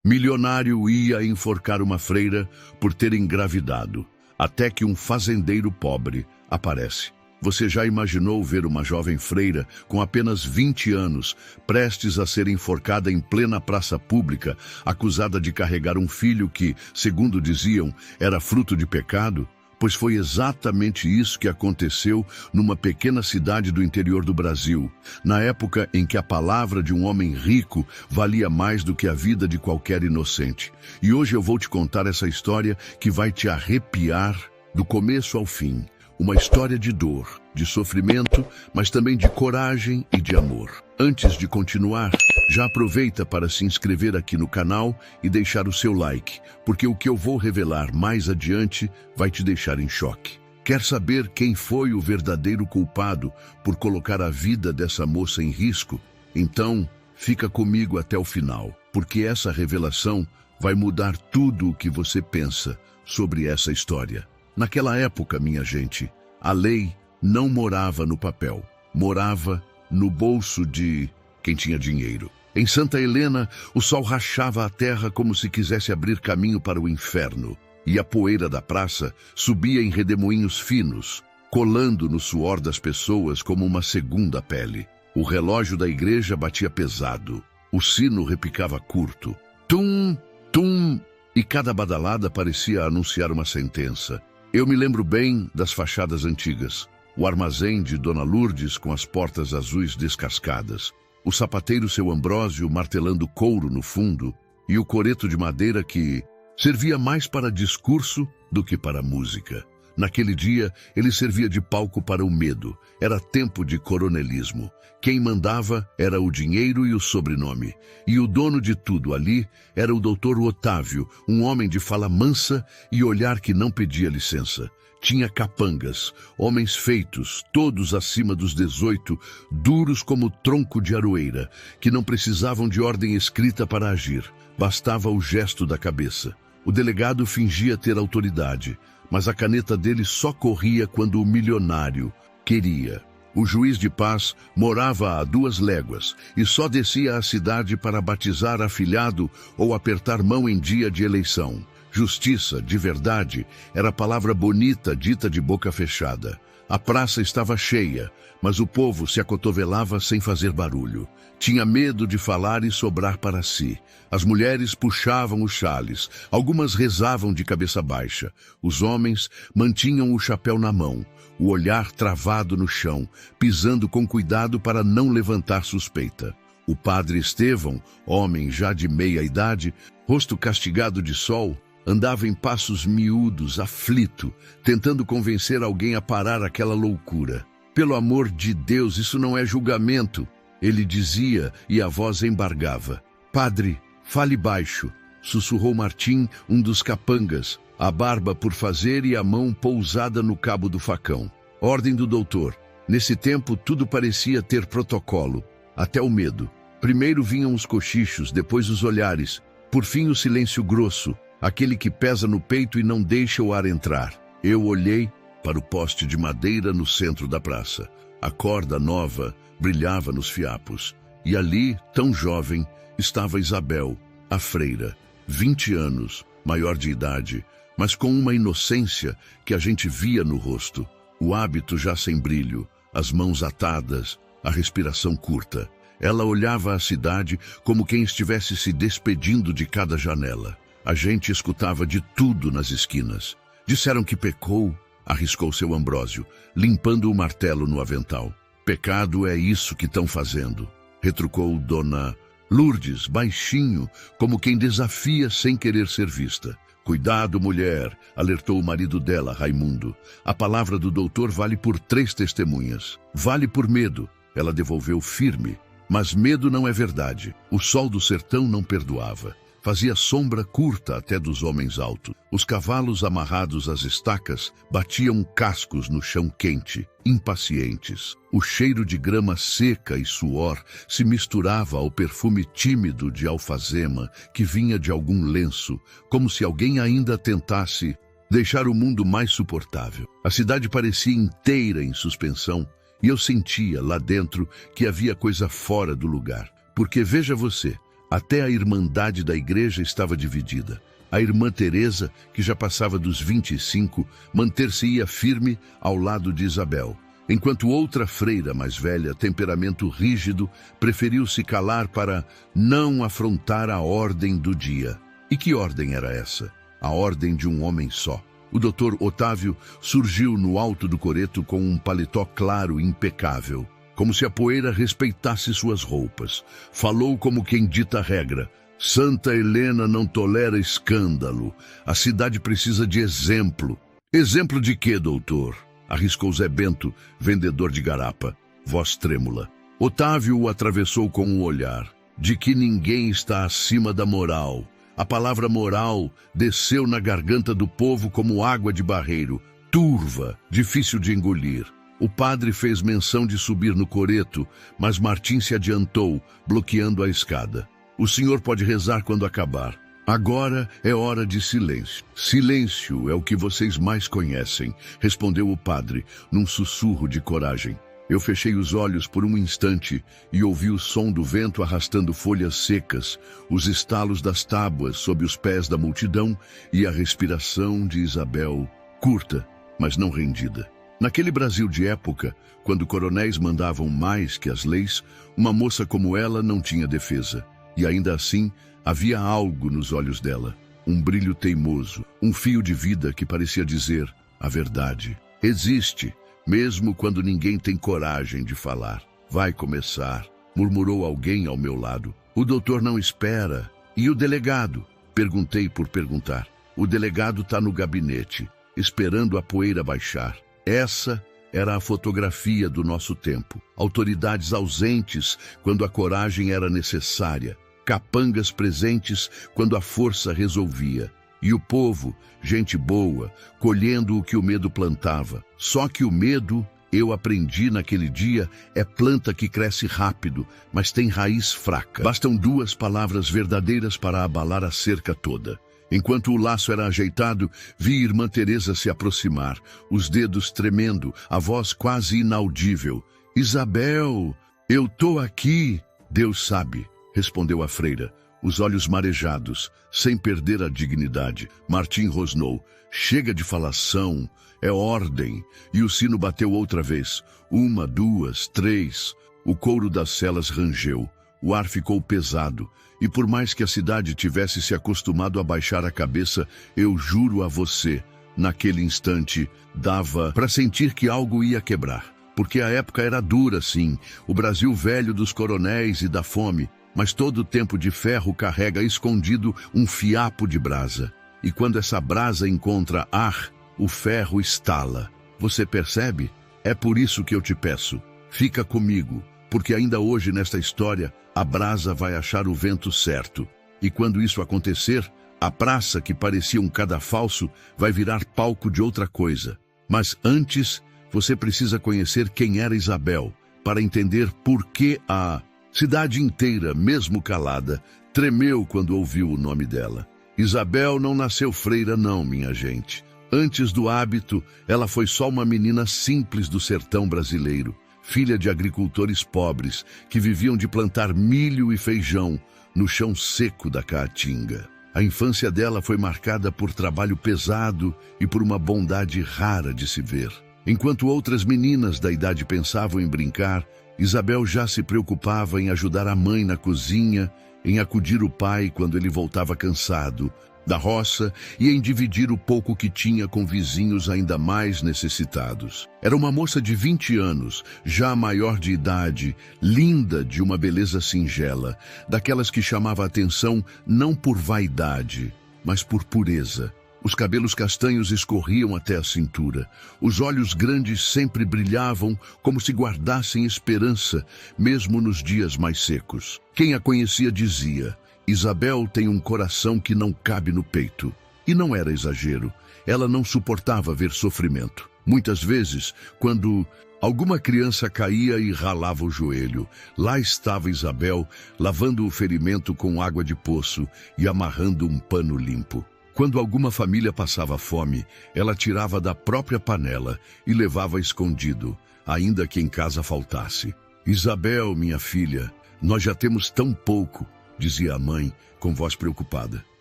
Milionário ia enforcar uma freira por ter engravidado, até que um fazendeiro pobre aparece. Você já imaginou ver uma jovem freira com apenas 20 anos, prestes a ser enforcada em plena praça pública, acusada de carregar um filho que, segundo diziam, era fruto de pecado? Pois foi exatamente isso que aconteceu numa pequena cidade do interior do Brasil, na época em que a palavra de um homem rico valia mais do que a vida de qualquer inocente. E hoje eu vou te contar essa história que vai te arrepiar do começo ao fim. Uma história de dor, de sofrimento, mas também de coragem e de amor. Antes de continuar, já aproveita para se inscrever aqui no canal e deixar o seu like, porque o que eu vou revelar mais adiante vai te deixar em choque. Quer saber quem foi o verdadeiro culpado por colocar a vida dessa moça em risco? Então, fica comigo até o final, porque essa revelação vai mudar tudo o que você pensa sobre essa história. Naquela época, minha gente, a lei não morava no papel, morava no bolso de quem tinha dinheiro. Em Santa Helena, o sol rachava a terra como se quisesse abrir caminho para o inferno, e a poeira da praça subia em redemoinhos finos, colando no suor das pessoas como uma segunda pele. O relógio da igreja batia pesado, o sino repicava curto. Tum, tum, e cada badalada parecia anunciar uma sentença. Eu me lembro bem das fachadas antigas, o armazém de Dona Lourdes com as portas azuis descascadas, o sapateiro Seu Ambrósio martelando couro no fundo e o coreto de madeira que servia mais para discurso do que para música. Naquele dia, ele servia de palco para o medo. Era tempo de coronelismo. Quem mandava era o dinheiro e o sobrenome. E o dono de tudo ali era o doutor Otávio, um homem de fala mansa e olhar que não pedia licença. Tinha capangas, homens feitos, todos acima dos 18, duros como tronco de aroeira, que não precisavam de ordem escrita para agir. Bastava o gesto da cabeça. O delegado fingia ter autoridade, mas a caneta dele só corria quando o milionário queria. O juiz de paz morava a 2 léguas e só descia à cidade para batizar afilhado ou apertar mão em dia de eleição. Justiça, de verdade, era palavra bonita dita de boca fechada. A praça estava cheia, mas o povo se acotovelava sem fazer barulho. Tinha medo de falar e sobrar para si. As mulheres puxavam os xales, algumas rezavam de cabeça baixa. Os homens mantinham o chapéu na mão, o olhar travado no chão, pisando com cuidado para não levantar suspeita. O padre Estevão, homem já de meia idade, rosto castigado de sol, andava em passos miúdos, aflito, tentando convencer alguém a parar aquela loucura. Pelo amor de Deus, isso não é julgamento, ele dizia e a voz embargava. Padre, fale baixo, sussurrou Martim, um dos capangas, a barba por fazer e a mão pousada no cabo do facão. Ordem do doutor. Nesse tempo tudo parecia ter protocolo, até o medo. Primeiro vinham os cochichos, depois os olhares, por fim o silêncio grosso, aquele que pesa no peito e não deixa o ar entrar. Eu olhei para o poste de madeira no centro da praça. A corda nova brilhava nos fiapos. E ali, tão jovem, estava Isabel, a freira, 20 anos, maior de idade, mas com uma inocência que a gente via no rosto. O hábito já sem brilho, as mãos atadas, a respiração curta. Ela olhava a cidade como quem estivesse se despedindo de cada janela. A gente escutava de tudo nas esquinas. Disseram que pecou, arriscou Seu Ambrósio, limpando o martelo no avental. Pecado é isso que estão fazendo, retrucou Dona Lourdes, baixinho, como quem desafia sem querer ser vista. Cuidado, mulher, alertou o marido dela, Raimundo. A palavra do doutor vale por 3 testemunhas. Vale por medo, ela devolveu firme. Mas medo não é verdade. O sol do sertão não perdoava. Fazia sombra curta até dos homens altos. Os cavalos amarrados às estacas batiam cascos no chão quente, impacientes. O cheiro de grama seca e suor se misturava ao perfume tímido de alfazema que vinha de algum lenço, como se alguém ainda tentasse deixar o mundo mais suportável. A cidade parecia inteira em suspensão e eu sentia lá dentro que havia coisa fora do lugar. Porque veja você, Até a irmandade da igreja estava dividida. A irmã Teresa, que já passava dos 25, manter-se-ia firme ao lado de Isabel, enquanto outra freira mais velha, temperamento rígido, preferiu se calar para não afrontar a ordem do dia. E que ordem era essa? A ordem de um homem só. O doutor Otávio surgiu no alto do coreto com um paletó claro e impecável, como se a poeira respeitasse suas roupas. Falou como quem dita a regra. Santa Helena não tolera escândalo. A cidade precisa de exemplo. Exemplo de quê, doutor? Arriscou Zé Bento, vendedor de garapa, voz trêmula. Otávio o atravessou com um olhar. De que ninguém está acima da moral. A palavra moral desceu na garganta do povo como água de barreiro, turva, difícil de engolir. O padre fez menção de subir no coreto, mas Martim se adiantou, bloqueando a escada. O senhor pode rezar quando acabar. Agora é hora de silêncio. Silêncio é o que vocês mais conhecem, respondeu o padre, num sussurro de coragem. Eu fechei os olhos por um instante e ouvi o som do vento arrastando folhas secas, os estalos das tábuas sob os pés da multidão e a respiração de Isabel, curta, mas não rendida. Naquele Brasil de época, quando coronéis mandavam mais que as leis, uma moça como ela não tinha defesa. E ainda assim, havia algo nos olhos dela, um brilho teimoso, um fio de vida que parecia dizer a verdade. Existe, mesmo quando ninguém tem coragem de falar. Vai começar, murmurou alguém ao meu lado. O doutor não espera. E o delegado? Perguntei por perguntar. O delegado está no gabinete, esperando a poeira baixar. Essa era a fotografia do nosso tempo. Autoridades ausentes quando a coragem era necessária. Capangas presentes quando a força resolvia. E o povo, gente boa, colhendo o que o medo plantava. Só que o medo, eu aprendi naquele dia, é planta que cresce rápido, mas tem raiz fraca. Bastam 2 palavras verdadeiras para abalar a cerca toda. Enquanto o laço era ajeitado, vi irmã Teresa se aproximar, os dedos tremendo, a voz quase inaudível. Isabel, eu tô aqui. Deus sabe, respondeu a freira, os olhos marejados, sem perder a dignidade. Martim rosnou. Chega de falação, é ordem. E o sino bateu outra vez. 1, 2, 3. O couro das celas rangeu. O ar ficou pesado. E por mais que a cidade tivesse se acostumado a baixar a cabeça, eu juro a você, naquele instante, dava para sentir que algo ia quebrar. Porque a época era dura, sim. O Brasil velho dos coronéis e da fome. Mas todo tempo de ferro carrega escondido um fiapo de brasa. E quando essa brasa encontra ar, o ferro estala. Você percebe? É por isso que eu te peço. Fica comigo, porque ainda hoje nesta história, a brasa vai achar o vento certo. E quando isso acontecer, a praça que parecia um cadafalso vai virar palco de outra coisa. Mas antes, você precisa conhecer quem era Isabel, para entender por que a cidade inteira, mesmo calada, tremeu quando ouviu o nome dela. Isabel não nasceu freira não, minha gente. Antes do hábito, ela foi só uma menina simples do sertão brasileiro, filha de agricultores pobres que viviam de plantar milho e feijão no chão seco da Caatinga. A infância dela foi marcada por trabalho pesado e por uma bondade rara de se ver. Enquanto outras meninas da idade pensavam em brincar, Isabel já se preocupava em ajudar a mãe na cozinha, em acudir o pai quando ele voltava cansado da roça e em dividir o pouco que tinha com vizinhos ainda mais necessitados. Era uma moça de 20 anos, já maior de idade, linda de uma beleza singela, daquelas que chamava a atenção não por vaidade, mas por pureza. Os cabelos castanhos escorriam até a cintura. Os olhos grandes sempre brilhavam como se guardassem esperança, mesmo nos dias mais secos. Quem a conhecia dizia: Isabel tem um coração que não cabe no peito. E não era exagero. Ela não suportava ver sofrimento. Muitas vezes, quando alguma criança caía e ralava o joelho, lá estava Isabel, lavando o ferimento com água de poço e amarrando um pano limpo. Quando alguma família passava fome, ela tirava da própria panela e levava escondido, ainda que em casa faltasse. Isabel, minha filha, nós já temos tão pouco. dizia a mãe, com voz preocupada.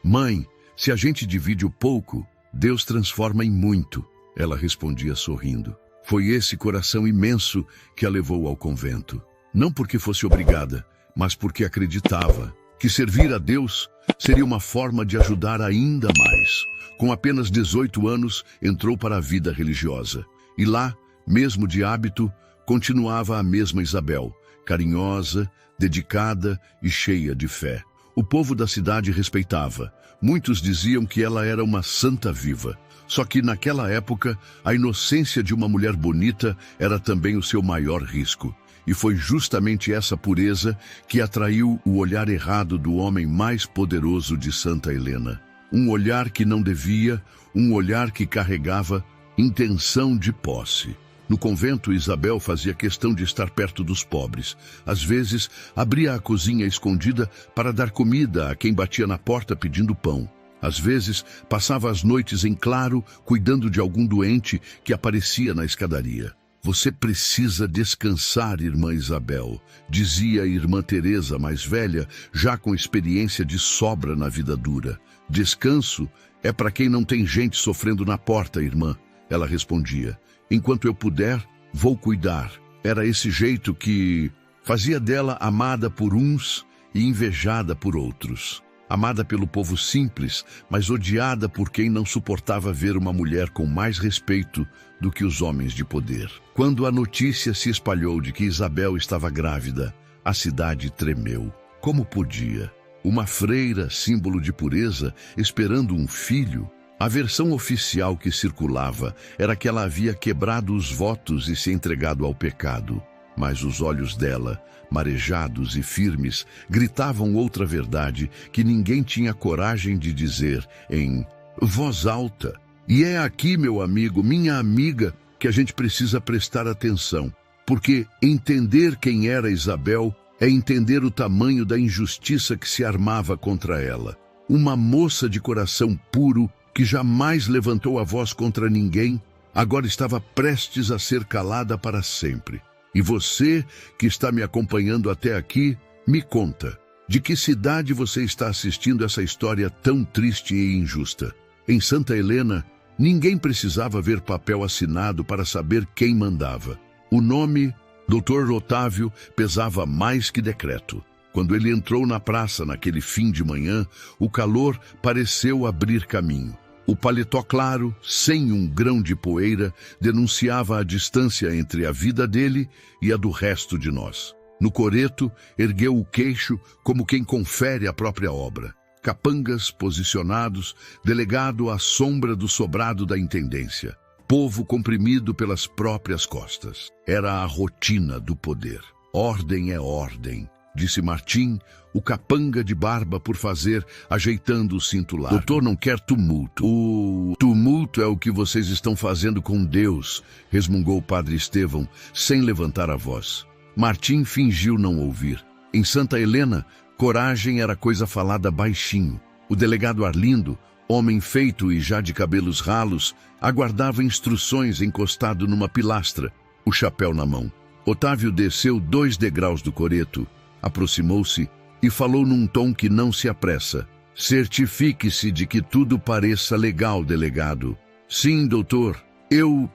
Mãe, se a gente divide o pouco, Deus transforma em muito, ela respondia sorrindo. Foi esse coração imenso que a levou ao convento. Não porque fosse obrigada, mas porque acreditava que servir a Deus seria uma forma de ajudar ainda mais. Com apenas 18 anos, entrou para a vida religiosa. E lá, mesmo de hábito, continuava a mesma Isabel, carinhosa, dedicada e cheia de fé. O povo da cidade respeitava. Muitos diziam que ela era uma santa viva. Só que naquela época, a inocência de uma mulher bonita era também o seu maior risco. E foi justamente essa pureza que atraiu o olhar errado do homem mais poderoso de Santa Helena. Um olhar que não devia, um olhar que carregava intenção de posse. No convento, Isabel fazia questão de estar perto dos pobres. Às vezes, abria a cozinha escondida para dar comida a quem batia na porta pedindo pão. Às vezes, passava as noites em claro, cuidando de algum doente que aparecia na escadaria. Você precisa descansar, irmã Isabel, dizia a irmã Teresa, mais velha, já com experiência de sobra na vida dura. Descanso é para quem não tem gente sofrendo na porta, irmã, ela respondia. Enquanto eu puder, vou cuidar. Era esse jeito que fazia dela amada por uns e invejada por outros. Amada pelo povo simples, mas odiada por quem não suportava ver uma mulher com mais respeito do que os homens de poder. Quando a notícia se espalhou de que Isabel estava grávida, a cidade tremeu. Como podia? Uma freira, símbolo de pureza, esperando um filho? A versão oficial que circulava era que ela havia quebrado os votos e se entregado ao pecado. Mas os olhos dela, marejados e firmes, gritavam outra verdade que ninguém tinha coragem de dizer em voz alta. E é aqui, meu amigo, minha amiga, que a gente precisa prestar atenção. Porque entender quem era Isabel é entender o tamanho da injustiça que se armava contra ela. Uma moça de coração puro, que jamais levantou a voz contra ninguém, agora estava prestes a ser calada para sempre. E você, que está me acompanhando até aqui, me conta, de que cidade você está assistindo essa história tão triste e injusta? Em Santa Helena, ninguém precisava ver papel assinado para saber quem mandava. O nome, Dr. Otávio, pesava mais que decreto. Quando ele entrou na praça naquele fim de manhã, o calor pareceu abrir caminho. O paletó claro, sem um grão de poeira, denunciava a distância entre a vida dele e a do resto de nós. No coreto, ergueu o queixo como quem confere a própria obra. Capangas posicionados, delegado à sombra do sobrado da intendência. Povo comprimido pelas próprias costas. Era a rotina do poder. Ordem é ordem, disse Martim, o capanga de barba por fazer, ajeitando o cinto largo. Doutor não quer tumulto. O tumulto é o que vocês estão fazendo com Deus, resmungou o padre Estevão, sem levantar a voz. Martim fingiu não ouvir. Em Santa Helena, coragem era coisa falada baixinho. O delegado Arlindo, homem feito e já de cabelos ralos, aguardava instruções encostado numa pilastra, o chapéu na mão. Otávio desceu 2 degraus do coreto, aproximou-se e falou num tom que não se apressa. Certifique-se de que tudo pareça legal, delegado. Sim, doutor. Eu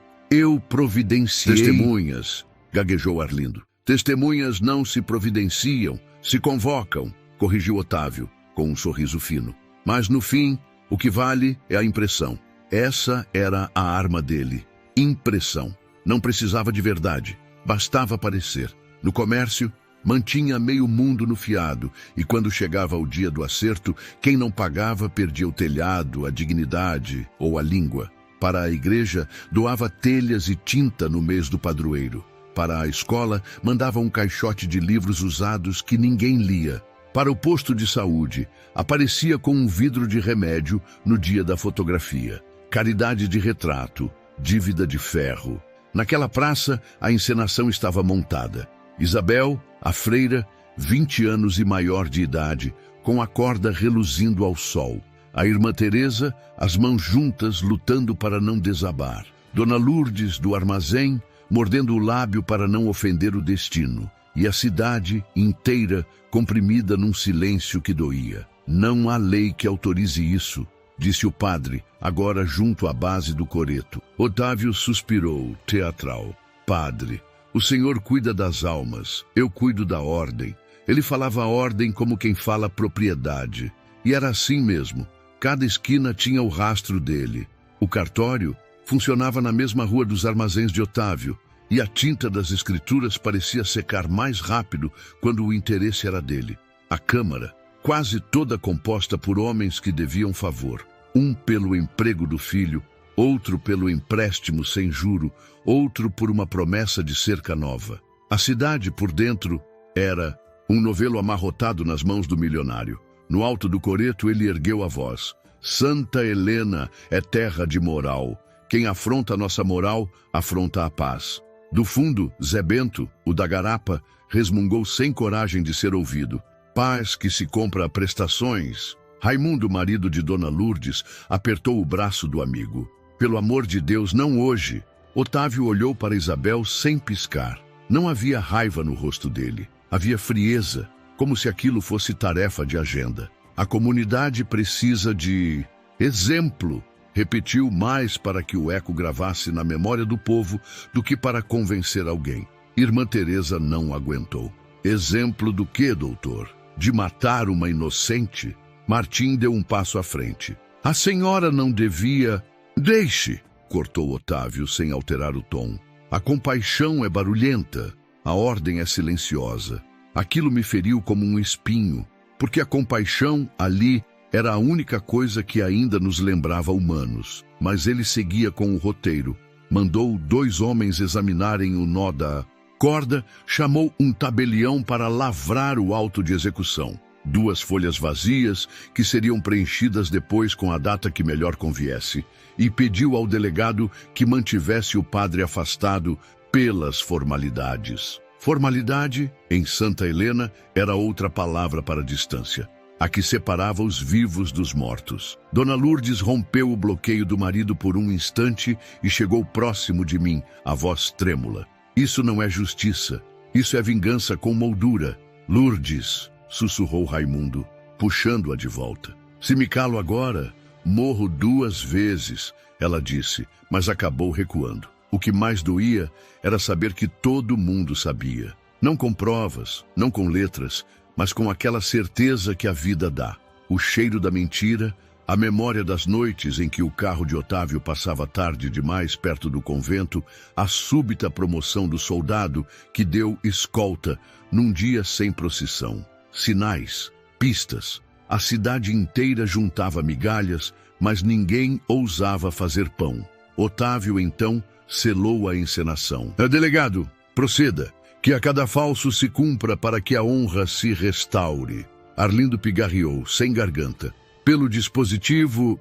providenciei... Testemunhas, gaguejou Arlindo. Testemunhas não se providenciam, se convocam, corrigiu Otávio, com um sorriso fino. Mas no fim, o que vale é a impressão. Essa era a arma dele. Impressão. Não precisava de verdade. Bastava parecer. No comércio, mantinha meio mundo no fiado, e quando chegava o dia do acerto, quem não pagava perdia o telhado, a dignidade ou a língua. Para a igreja, doava telhas e tinta no mês do padroeiro. Para a escola, mandava um caixote de livros usados que ninguém lia. Para o posto de saúde, aparecia com um vidro de remédio no dia da fotografia. Caridade de retrato, dívida de ferro. Naquela praça, a encenação estava montada. Isabel, a freira, 20 anos e maior de idade, com a corda reluzindo ao sol. A irmã Teresa, as mãos juntas, lutando para não desabar. Dona Lourdes, do armazém, mordendo o lábio para não ofender o destino. e a cidade inteira comprimida num silêncio que doía. Não há lei que autorize isso, disse o padre, agora junto à base do coreto. Otávio suspirou, teatral. Padre, o senhor cuida das almas, eu cuido da ordem. Ele falava a ordem como quem fala propriedade. E era assim mesmo. Cada esquina tinha o rastro dele. O cartório funcionava na mesma rua dos armazéns de Otávio, e a tinta das escrituras parecia secar mais rápido quando o interesse era dele. A Câmara, quase toda composta por homens que deviam favor. Um pelo emprego do filho, outro pelo empréstimo sem juro, outro por uma promessa de cerca nova. A cidade, por dentro, era um novelo amarrotado nas mãos do milionário. No alto do coreto ele ergueu a voz. Santa Helena é terra de moral. Quem afronta nossa moral, afronta a paz. Do fundo, Zé Bento, o da garapa, resmungou sem coragem de ser ouvido. Paz que se compra a prestações. Raimundo, marido de Dona Lourdes, apertou o braço do amigo. Pelo amor de Deus, não hoje. Otávio olhou para Isabel sem piscar. Não havia raiva no rosto dele. Havia frieza, como se aquilo fosse tarefa de agenda. A comunidade precisa de exemplo, repetiu mais para que o eco gravasse na memória do povo do que para convencer alguém. Irmã Teresa não aguentou. Exemplo do quê, doutor? De matar uma inocente? Martim deu um passo à frente. A senhora não devia... Deixe, cortou Otávio sem alterar o tom. A compaixão é barulhenta, a ordem é silenciosa. Aquilo me feriu como um espinho, porque a compaixão ali era a única coisa que ainda nos lembrava humanos. Mas ele seguia com o roteiro. Mandou 2 homens examinarem o nó da corda, chamou um tabelião para lavrar o auto de execução. 2 folhas vazias, que seriam preenchidas depois com a data que melhor conviesse, e pediu ao delegado que mantivesse o padre afastado pelas formalidades. Formalidade, em Santa Helena, era outra palavra para distância, a que separava os vivos dos mortos. Dona Lourdes rompeu o bloqueio do marido por um instante e chegou próximo de mim, a voz trêmula. Isso não é justiça, isso é vingança com moldura. Lourdes, sussurrou Raimundo, puxando-a de volta. Se me calo agora, morro 2 vezes, ela disse, mas acabou recuando. O que mais doía era saber que todo mundo sabia. Não com provas, não com letras, mas com aquela certeza que a vida dá. O cheiro da mentira, a memória das noites em que o carro de Otávio passava tarde demais perto do convento, a súbita promoção do soldado que deu escolta num dia sem procissão. Sinais, pistas. A cidade inteira juntava migalhas, mas ninguém ousava fazer pão. Otávio, então, selou a encenação. Delegado, proceda, que a cada falso se cumpra para que a honra se restaure. Arlindo pigarreou, sem garganta. Pelo dispositivo,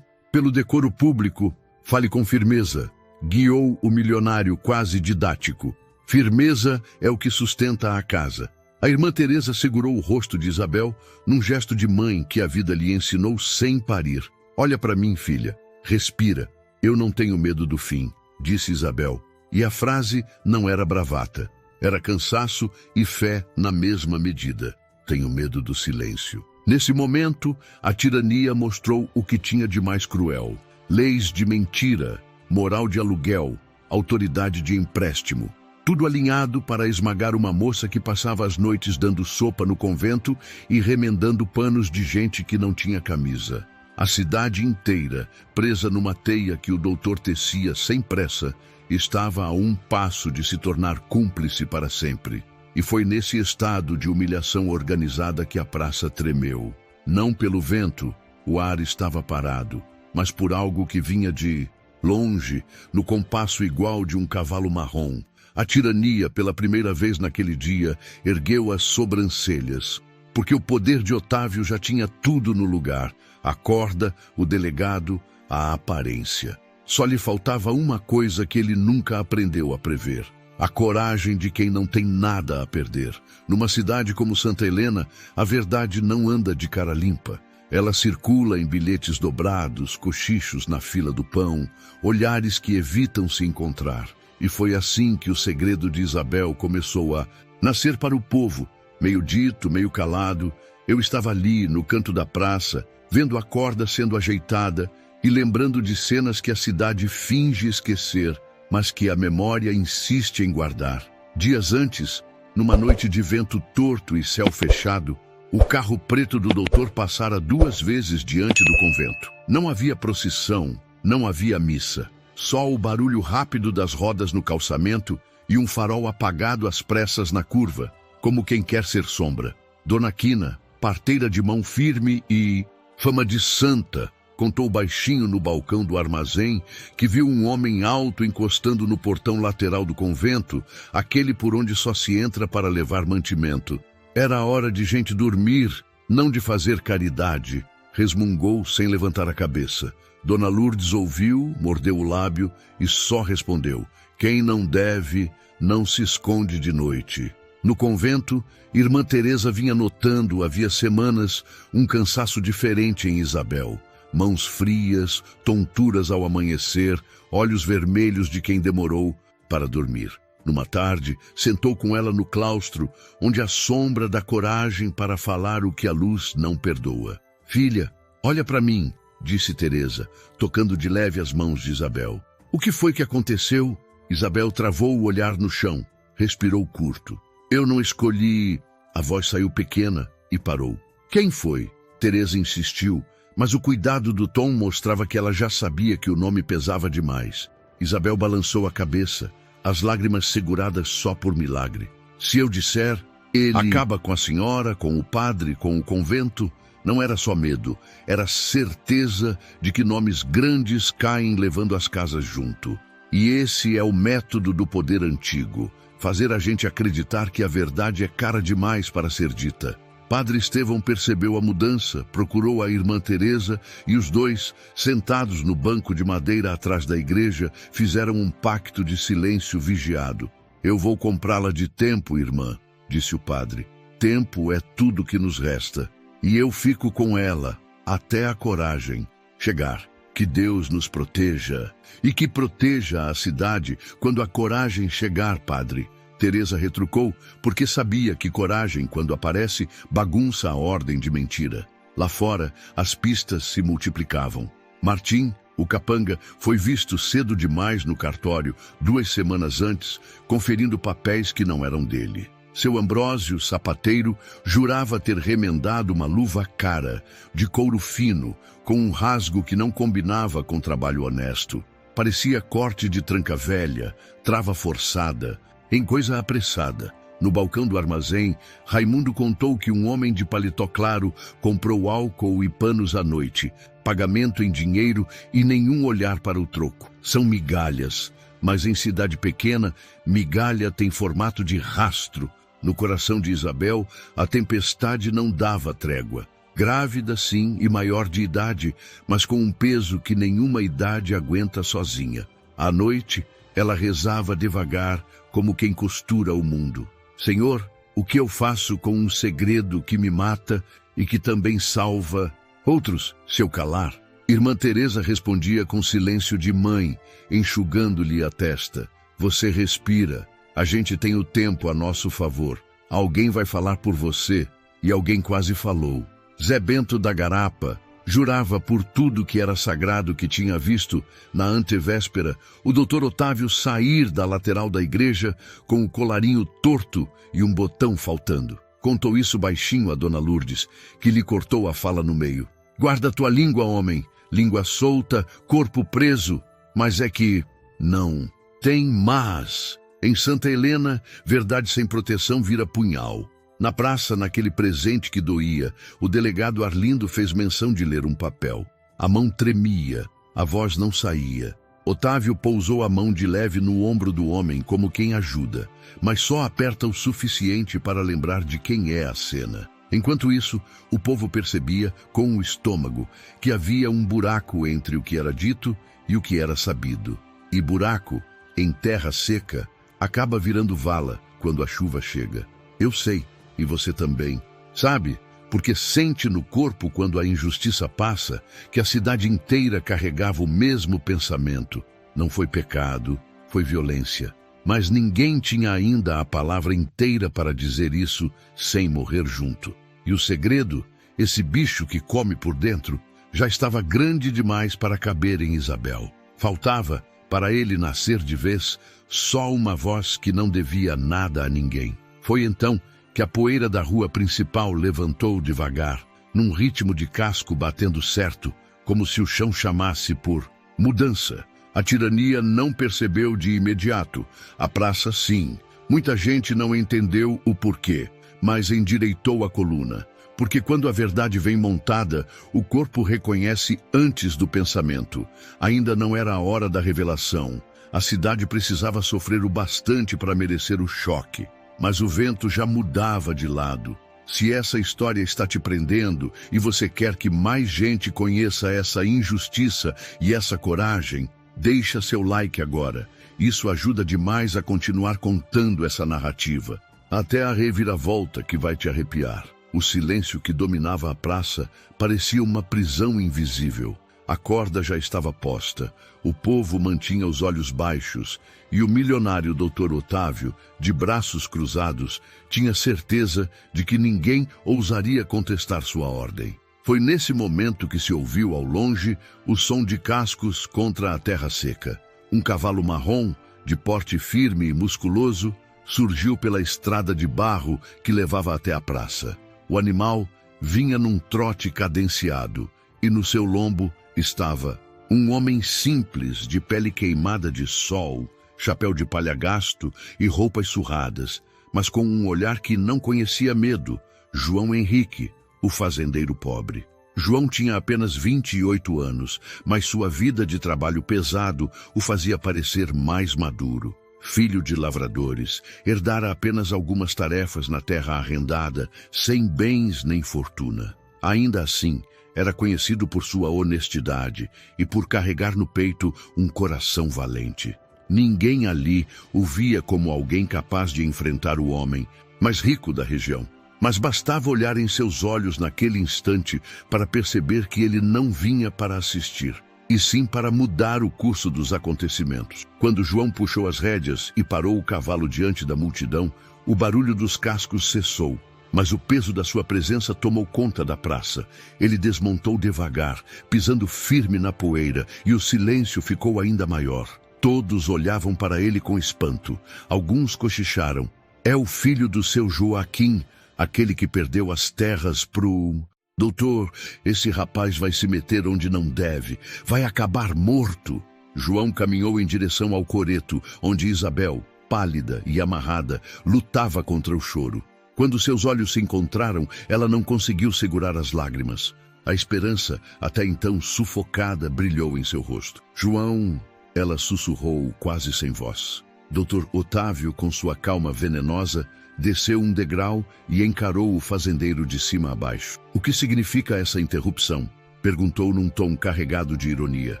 pelo decoro público, fale com firmeza. Guiou o milionário quase didático. Firmeza é o que sustenta a casa. A irmã Teresa segurou o rosto de Isabel num gesto de mãe que a vida lhe ensinou sem parir. Olha para mim, filha. Respira. Eu não tenho medo do fim, disse Isabel. E a frase não era bravata. Era cansaço e fé na mesma medida. Tenho medo do silêncio. Nesse momento, a tirania mostrou o que tinha de mais cruel. Leis de mentira, moral de aluguel, autoridade de empréstimo. Tudo alinhado para esmagar uma moça que passava as noites dando sopa no convento e remendando panos de gente que não tinha camisa. A cidade inteira, presa numa teia que o doutor tecia sem pressa, estava a um passo de se tornar cúmplice para sempre. E foi nesse estado de humilhação organizada que a praça tremeu. Não pelo vento, o ar estava parado, mas por algo que vinha de longe, no compasso igual de um cavalo marrom. A tirania, pela primeira vez naquele dia, ergueu as sobrancelhas, porque o poder de Otávio já tinha tudo no lugar: a corda, o delegado, a aparência. Só lhe faltava uma coisa que ele nunca aprendeu a prever: a coragem de quem não tem nada a perder. Numa cidade como Santa Helena, a verdade não anda de cara limpa. Ela circula em bilhetes dobrados, cochichos na fila do pão, olhares que evitam se encontrar. E foi assim que o segredo de Isabel começou a Nascer para o povo, meio dito, meio calado, eu estava ali, no canto da praça, vendo a corda sendo ajeitada e lembrando de cenas que a cidade finge esquecer, mas que a memória insiste em guardar. Dias antes, numa noite de vento torto e céu fechado, o carro preto do doutor passara 2 vezes diante do convento. Não havia procissão, não havia missa. Só o barulho rápido das rodas no calçamento e um farol apagado às pressas na curva, como quem quer ser sombra. Dona Quina, parteira de mão firme e fama de santa, contou baixinho no balcão do armazém que viu um homem alto encostando no portão lateral do convento, aquele por onde só se entra para levar mantimento. Era a hora de gente dormir, não de fazer caridade, resmungou sem levantar a cabeça. Dona Lourdes ouviu, mordeu o lábio e só respondeu: quem não deve, não se esconde de noite. No convento, Irmã Teresa vinha notando, havia semanas, um cansaço diferente em Isabel. Mãos frias, tonturas ao amanhecer, olhos vermelhos de quem demorou para dormir. Numa tarde, sentou com ela no claustro, onde a sombra dá coragem para falar o que a luz não perdoa. Filha, olha para mim, disse Teresa, tocando de leve as mãos de Isabel. O que foi que aconteceu? Isabel travou o olhar no chão, respirou curto. Eu não escolhi... A voz saiu pequena e parou. Quem foi? Teresa insistiu, mas o cuidado do tom mostrava que ela já sabia que o nome pesava demais. Isabel balançou a cabeça, as lágrimas seguradas só por milagre. Se eu disser, ele acaba com a senhora, com o padre, com o convento, não era só medo, era certeza de que nomes grandes caem levando as casas junto. E esse é o método do poder antigo, fazer a gente acreditar que a verdade é cara demais para ser dita. Padre Estevão percebeu a mudança, procurou a irmã Teresa e os dois, sentados no banco de madeira atrás da igreja, fizeram um pacto de silêncio vigiado. Eu vou comprá-la de tempo, irmã, disse o padre. Tempo é tudo que nos resta. E eu fico com ela, até a coragem chegar. Que Deus nos proteja e que proteja a cidade quando a coragem chegar, padre. Teresa retrucou, porque sabia que coragem, quando aparece, bagunça a ordem de mentira. Lá fora, as pistas se multiplicavam. Martim, o capanga, foi visto cedo demais no cartório, 2 semanas antes, conferindo papéis que não eram dele. Seu Ambrósio, sapateiro, jurava ter remendado uma luva cara, de couro fino, com um rasgo que não combinava com trabalho honesto. Parecia corte de tranca velha, trava forçada, em coisa apressada. No balcão do armazém, Raimundo contou que um homem de paletó claro comprou álcool e panos à noite, pagamento em dinheiro e nenhum olhar para o troco. São migalhas, mas em cidade pequena, migalha tem formato de rastro. No coração de Isabel, a tempestade não dava trégua. Grávida, sim, e maior de idade, mas com um peso que nenhuma idade aguenta sozinha. À noite, ela rezava devagar, como quem costura o mundo. Senhor, o que eu faço com um segredo que me mata e que também salva outros, se eu calar? Irmã Teresa respondia com silêncio de mãe, enxugando-lhe a testa. Você respira. A gente tem o tempo a nosso favor. Alguém vai falar por você, e alguém quase falou. Zé Bento da Garapa jurava por tudo que era sagrado que tinha visto, na antevéspera, o doutor Otávio sair da lateral da igreja com o colarinho torto e um botão faltando. Contou isso baixinho a Dona Lourdes, que lhe cortou a fala no meio. Guarda tua língua, homem. Língua solta, corpo preso. Mas é que... não. Tem mas... Em Santa Helena, verdade sem proteção vira punhal. Na praça, naquele presente que doía, o delegado Arlindo fez menção de ler um papel. A mão tremia, a voz não saía. Otávio pousou a mão de leve no ombro do homem como quem ajuda, mas só aperta o suficiente para lembrar de quem é a cena. Enquanto isso, o povo percebia, com o estômago, que havia um buraco entre o que era dito e o que era sabido. E buraco, em terra seca, acaba virando vala quando a chuva chega. Eu sei, e você também. Sabe, porque sente no corpo quando a injustiça passa que a cidade inteira carregava o mesmo pensamento. Não foi pecado, foi violência. Mas ninguém tinha ainda a palavra inteira para dizer isso sem morrer junto. E o segredo, esse bicho que come por dentro, já estava grande demais para caber em Isabel. Faltava, para ele nascer de vez, só uma voz que não devia nada a ninguém. Foi então que a poeira da rua principal levantou devagar, num ritmo de casco batendo certo, como se o chão chamasse por mudança. A tirania não percebeu de imediato, a praça sim. Muita gente não entendeu o porquê, mas endireitou a coluna. Porque quando a verdade vem montada, o corpo reconhece antes do pensamento. Ainda não era a hora da revelação. A cidade precisava sofrer o bastante para merecer o choque. Mas o vento já mudava de lado. Se essa história está te prendendo e você quer que mais gente conheça essa injustiça e essa coragem, deixa seu like agora. Isso ajuda demais a continuar contando essa narrativa. Até a reviravolta que vai te arrepiar. O silêncio que dominava a praça parecia uma prisão invisível. A corda já estava posta, o povo mantinha os olhos baixos e o milionário Dr. Otávio, de braços cruzados, tinha certeza de que ninguém ousaria contestar sua ordem. Foi nesse momento que se ouviu ao longe o som de cascos contra a terra seca. Um cavalo marrom, de porte firme e musculoso, surgiu pela estrada de barro que levava até a praça. O animal vinha num trote cadenciado, e no seu lombo estava um homem simples, de pele queimada de sol, chapéu de palha gasto e roupas surradas, mas com um olhar que não conhecia medo, João Henrique, o fazendeiro pobre. João tinha apenas 28 anos, mas sua vida de trabalho pesado o fazia parecer mais maduro. Filho de lavradores, herdara apenas algumas tarefas na terra arrendada, sem bens nem fortuna. Ainda assim, era conhecido por sua honestidade e por carregar no peito um coração valente. Ninguém ali o via como alguém capaz de enfrentar o homem mais rico da região. Mas bastava olhar em seus olhos naquele instante para perceber que ele não vinha para assistir, e sim para mudar o curso dos acontecimentos. Quando João puxou as rédeas e parou o cavalo diante da multidão, o barulho dos cascos cessou, mas o peso da sua presença tomou conta da praça. Ele desmontou devagar, pisando firme na poeira, e o silêncio ficou ainda maior. Todos olhavam para ele com espanto. Alguns cochicharam. É o filho do seu Joaquim, aquele que perdeu as terras pro... Doutor, esse rapaz vai se meter onde não deve, vai acabar morto. João caminhou em direção ao coreto, onde Isabel, pálida e amarrada, lutava contra o choro. Quando seus olhos se encontraram, ela não conseguiu segurar as lágrimas. A esperança, até então sufocada, brilhou em seu rosto. João, ela sussurrou quase sem voz. Dr. Otávio, com sua calma venenosa, desceu um degrau e encarou o fazendeiro de cima a baixo. O que significa essa interrupção? Perguntou num tom carregado de ironia.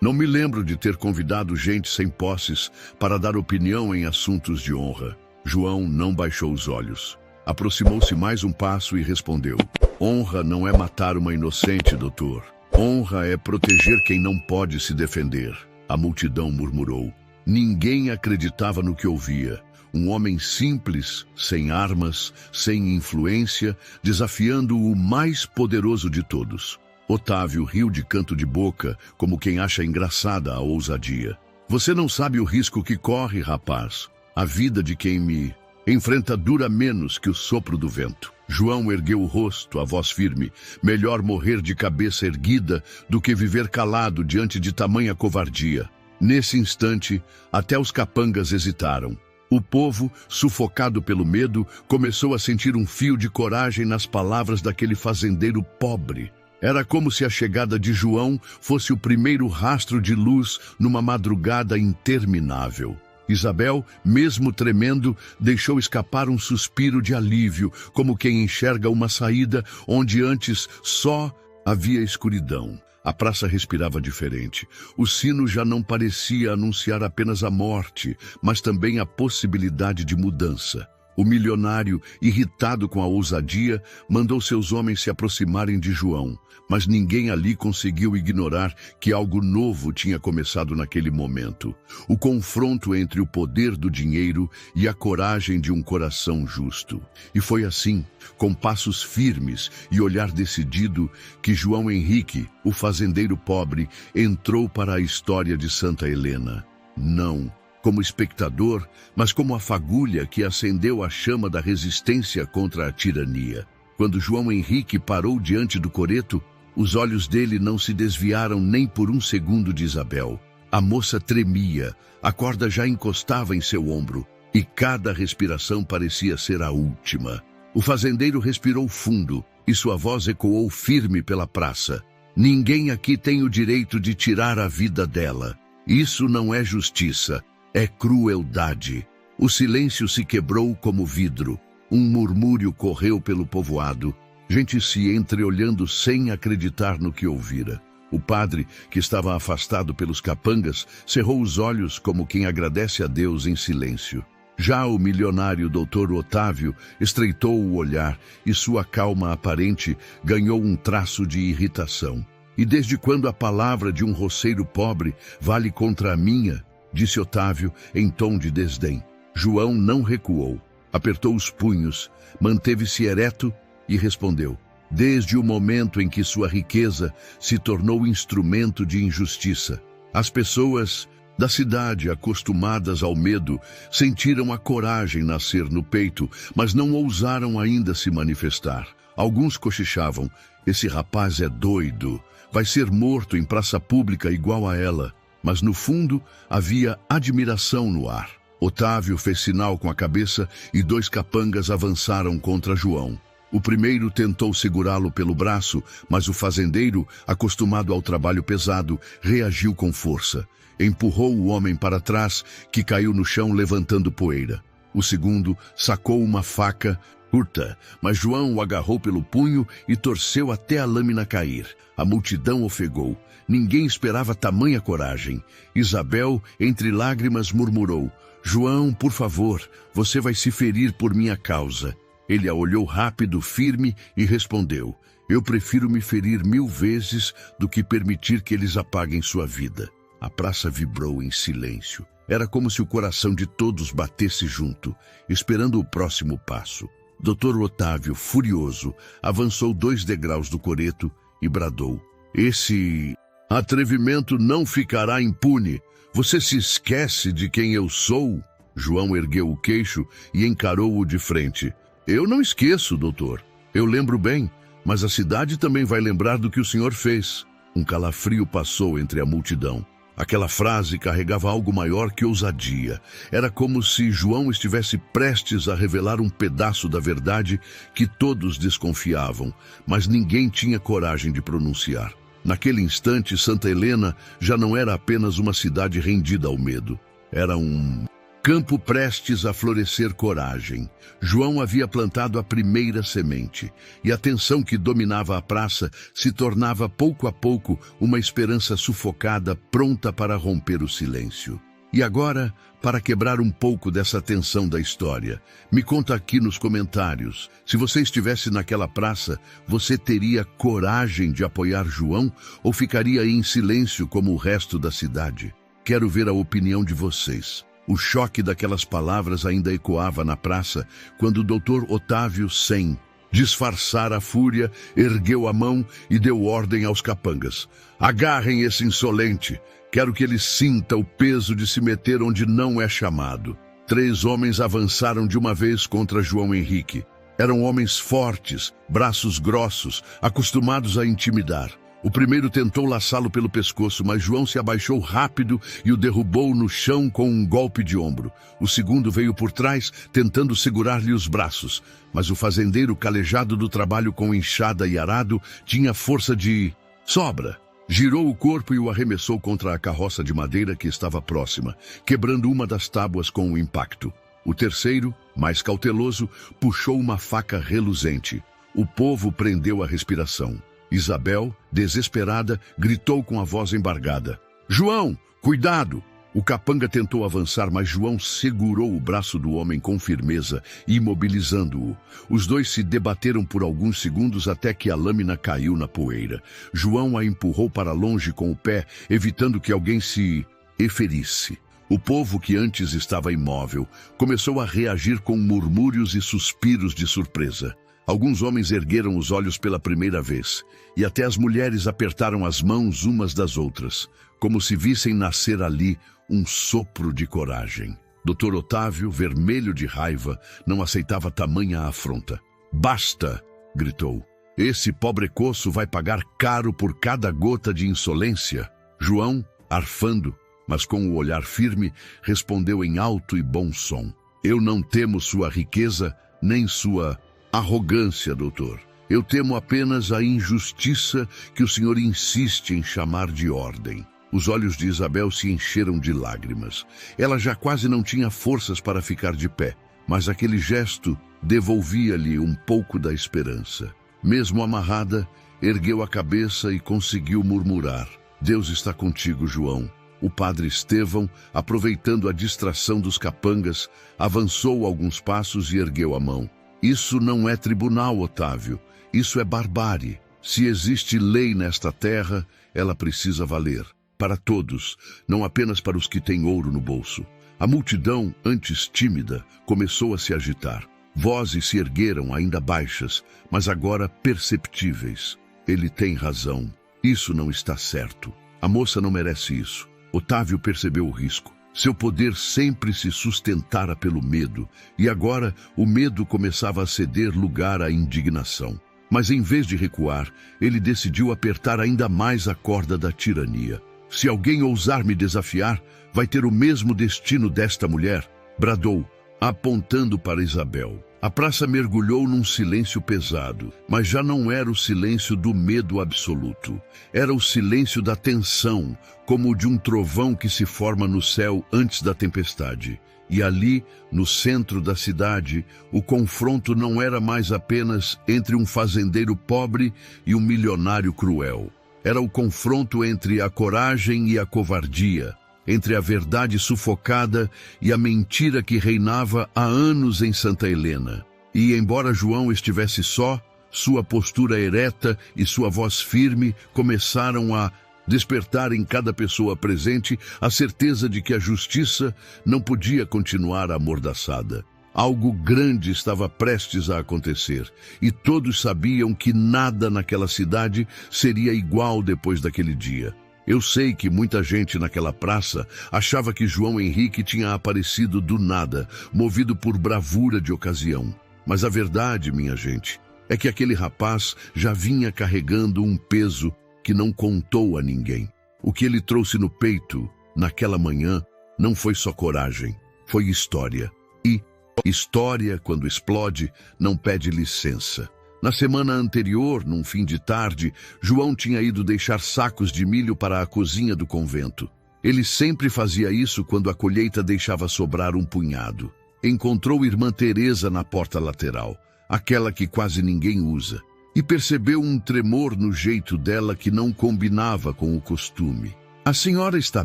Não me lembro de ter convidado gente sem posses para dar opinião em assuntos de honra. João não baixou os olhos. Aproximou-se mais um passo e respondeu. Honra não é matar uma inocente, doutor. Honra é proteger quem não pode se defender. A multidão murmurou. Ninguém acreditava no que ouvia. Um homem simples, sem armas, sem influência, desafiando o mais poderoso de todos. Otávio riu de canto de boca, como quem acha engraçada a ousadia. Você não sabe o risco que corre, rapaz. A vida de quem me enfrenta dura menos que o sopro do vento. João ergueu o rosto, a voz firme. Melhor morrer de cabeça erguida do que viver calado diante de tamanha covardia. Nesse instante, até os capangas hesitaram. O povo, sufocado pelo medo, começou a sentir um fio de coragem nas palavras daquele fazendeiro pobre. Era como se a chegada de João fosse o primeiro rastro de luz numa madrugada interminável. Isabel, mesmo tremendo, deixou escapar um suspiro de alívio, como quem enxerga uma saída onde antes só havia escuridão. A praça respirava diferente. O sino já não parecia anunciar apenas a morte, mas também a possibilidade de mudança. O milionário, irritado com a ousadia, mandou seus homens se aproximarem de João, mas ninguém ali conseguiu ignorar que algo novo tinha começado naquele momento. O confronto entre o poder do dinheiro e a coragem de um coração justo. E foi assim, com passos firmes e olhar decidido, que João Henrique, o fazendeiro pobre, entrou para a história de Santa Helena. Não como espectador, mas como a fagulha que acendeu a chama da resistência contra a tirania. Quando João Henrique parou diante do coreto, os olhos dele não se desviaram nem por um segundo de Isabel. A moça tremia, a corda já encostava em seu ombro, e cada respiração parecia ser a última. O fazendeiro respirou fundo, e sua voz ecoou firme pela praça. Ninguém aqui tem o direito de tirar a vida dela. Isso não é justiça. É crueldade. O silêncio se quebrou como vidro. Um murmúrio correu pelo povoado. Gente se entreolhando sem acreditar no que ouvira. O padre, que estava afastado pelos capangas, cerrou os olhos como quem agradece a Deus em silêncio. Já o milionário doutor Otávio estreitou o olhar e sua calma aparente ganhou um traço de irritação. E desde quando a palavra de um roceiro pobre vale contra a minha? Disse Otávio em tom de desdém. João não recuou. Apertou os punhos, manteve-se ereto e respondeu. Desde o momento em que sua riqueza se tornou instrumento de injustiça, as pessoas da cidade, acostumadas ao medo, sentiram a coragem nascer no peito, mas não ousaram ainda se manifestar. Alguns cochichavam, esse rapaz é doido, vai ser morto em praça pública igual a ela. Mas no fundo havia admiração no ar. Otávio fez sinal com a cabeça e 2 capangas avançaram contra João. O primeiro tentou segurá-lo pelo braço, mas o fazendeiro, acostumado ao trabalho pesado, reagiu com força. Empurrou o homem para trás, que caiu no chão levantando poeira. O segundo sacou uma faca curta, mas João o agarrou pelo punho e torceu até a lâmina cair. A multidão ofegou. Ninguém esperava tamanha coragem. Isabel, entre lágrimas, murmurou, João, por favor, você vai se ferir por minha causa. Ele a olhou rápido, firme e respondeu, eu prefiro me ferir 1000 vezes do que permitir que eles apaguem sua vida. A praça vibrou em silêncio. Era como se o coração de todos batesse junto, esperando o próximo passo. Dr. Otávio, furioso, avançou 2 degraus do coreto e bradou, esse atrevimento não ficará impune. Você se esquece de quem eu sou? João ergueu o queixo e encarou-o de frente. Eu não esqueço, doutor. Eu lembro bem, mas a cidade também vai lembrar do que o senhor fez. Um calafrio passou entre a multidão. Aquela frase carregava algo maior que ousadia. Era como se João estivesse prestes a revelar um pedaço da verdade que todos desconfiavam, mas ninguém tinha coragem de pronunciar. Naquele instante, Santa Helena já não era apenas uma cidade rendida ao medo. Era um campo prestes a florescer coragem. João havia plantado a primeira semente, e a tensão que dominava a praça se tornava pouco a pouco uma esperança sufocada, pronta para romper o silêncio. E agora, para quebrar um pouco dessa tensão da história, me conta aqui nos comentários, se você estivesse naquela praça, você teria coragem de apoiar João ou ficaria em silêncio como o resto da cidade? Quero ver a opinião de vocês. O choque daquelas palavras ainda ecoava na praça quando o Dr. Otávio, sem disfarçar a fúria, ergueu a mão e deu ordem aos capangas. Agarrem esse insolente. Quero que ele sinta o peso de se meter onde não é chamado. 3 homens avançaram de uma vez contra João Henrique. Eram homens fortes, braços grossos, acostumados a intimidar. O primeiro tentou laçá-lo pelo pescoço, mas João se abaixou rápido e o derrubou no chão com um golpe de ombro. O segundo veio por trás, tentando segurar-lhe os braços. Mas o fazendeiro, calejado do trabalho com enxada e arado, tinha força de sobra. Girou o corpo e o arremessou contra a carroça de madeira que estava próxima, quebrando uma das tábuas com o impacto. O terceiro, mais cauteloso, puxou uma faca reluzente. O povo prendeu a respiração. Isabel, desesperada, gritou com a voz embargada. João, cuidado! O capanga tentou avançar, mas João segurou o braço do homem com firmeza, imobilizando-o. Os dois se debateram por alguns segundos até que a lâmina caiu na poeira. João a empurrou para longe com o pé, evitando que alguém se ferisse. O povo, que antes estava imóvel, começou a reagir com murmúrios e suspiros de surpresa. Alguns homens ergueram os olhos pela primeira vez, e até as mulheres apertaram as mãos umas das outras, como se vissem nascer ali um sopro de coragem. Dr. Otávio, vermelho de raiva, não aceitava tamanha afronta. "Basta!" gritou. "Esse pobrecoço vai pagar caro por cada gota de insolência." João, arfando, mas com o olhar firme, respondeu em alto e bom som: "Eu não temo sua riqueza, nem sua arrogância, doutor. Eu temo apenas a injustiça que o senhor insiste em chamar de ordem." Os olhos de Isabel se encheram de lágrimas. Ela já quase não tinha forças para ficar de pé, mas aquele gesto devolvia-lhe um pouco da esperança. Mesmo amarrada, ergueu a cabeça e conseguiu murmurar: "Deus está contigo, João." O padre Estevão, aproveitando a distração dos capangas, avançou alguns passos e ergueu a mão. "Isso não é tribunal, Otávio. Isso é barbárie. Se existe lei nesta terra, ela precisa valer. Para todos, não apenas para os que têm ouro no bolso." A multidão, antes tímida, começou a se agitar. Vozes se ergueram, ainda baixas, mas agora perceptíveis. "Ele tem razão. Isso não está certo. A moça não merece isso." Otávio percebeu o risco. Seu poder sempre se sustentara pelo medo, e agora o medo começava a ceder lugar à indignação. Mas em vez de recuar, ele decidiu apertar ainda mais a corda da tirania. "Se alguém ousar me desafiar, vai ter o mesmo destino desta mulher", bradou, apontando para Isabel. A praça mergulhou num silêncio pesado, mas já não era o silêncio do medo absoluto. Era o silêncio da tensão, como o de um trovão que se forma no céu antes da tempestade. E ali, no centro da cidade, o confronto não era mais apenas entre um fazendeiro pobre e um milionário cruel. Era o confronto entre a coragem e a covardia, entre a verdade sufocada e a mentira que reinava há anos em Santa Helena. E, embora João estivesse só, sua postura ereta e sua voz firme começaram a despertar em cada pessoa presente a certeza de que a justiça não podia continuar amordaçada. Algo grande estava prestes a acontecer, e todos sabiam que nada naquela cidade seria igual depois daquele dia. Eu sei que muita gente naquela praça achava que João Henrique tinha aparecido do nada, movido por bravura de ocasião. Mas a verdade, minha gente, é que aquele rapaz já vinha carregando um peso que não contou a ninguém. O que ele trouxe no peito, naquela manhã, não foi só coragem, foi história. E história, quando explode, não pede licença. Na semana anterior, num fim de tarde, João tinha ido deixar sacos de milho para a cozinha do convento. Ele sempre fazia isso quando a colheita deixava sobrar um punhado. Encontrou irmã Teresa na porta lateral, aquela que quase ninguém usa, e percebeu um tremor no jeito dela que não combinava com o costume. "A senhora está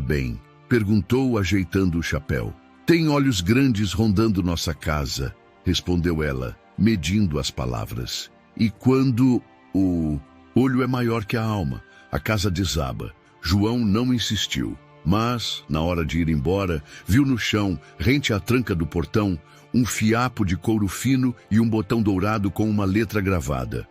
bem?" perguntou, ajeitando o chapéu. "Tem olhos grandes rondando nossa casa", respondeu ela, medindo as palavras. "E quando o olho é maior que a alma, a casa desaba." João não insistiu, mas, na hora de ir embora, viu no chão, rente à tranca do portão, um fiapo de couro fino e um botão dourado com uma letra gravada.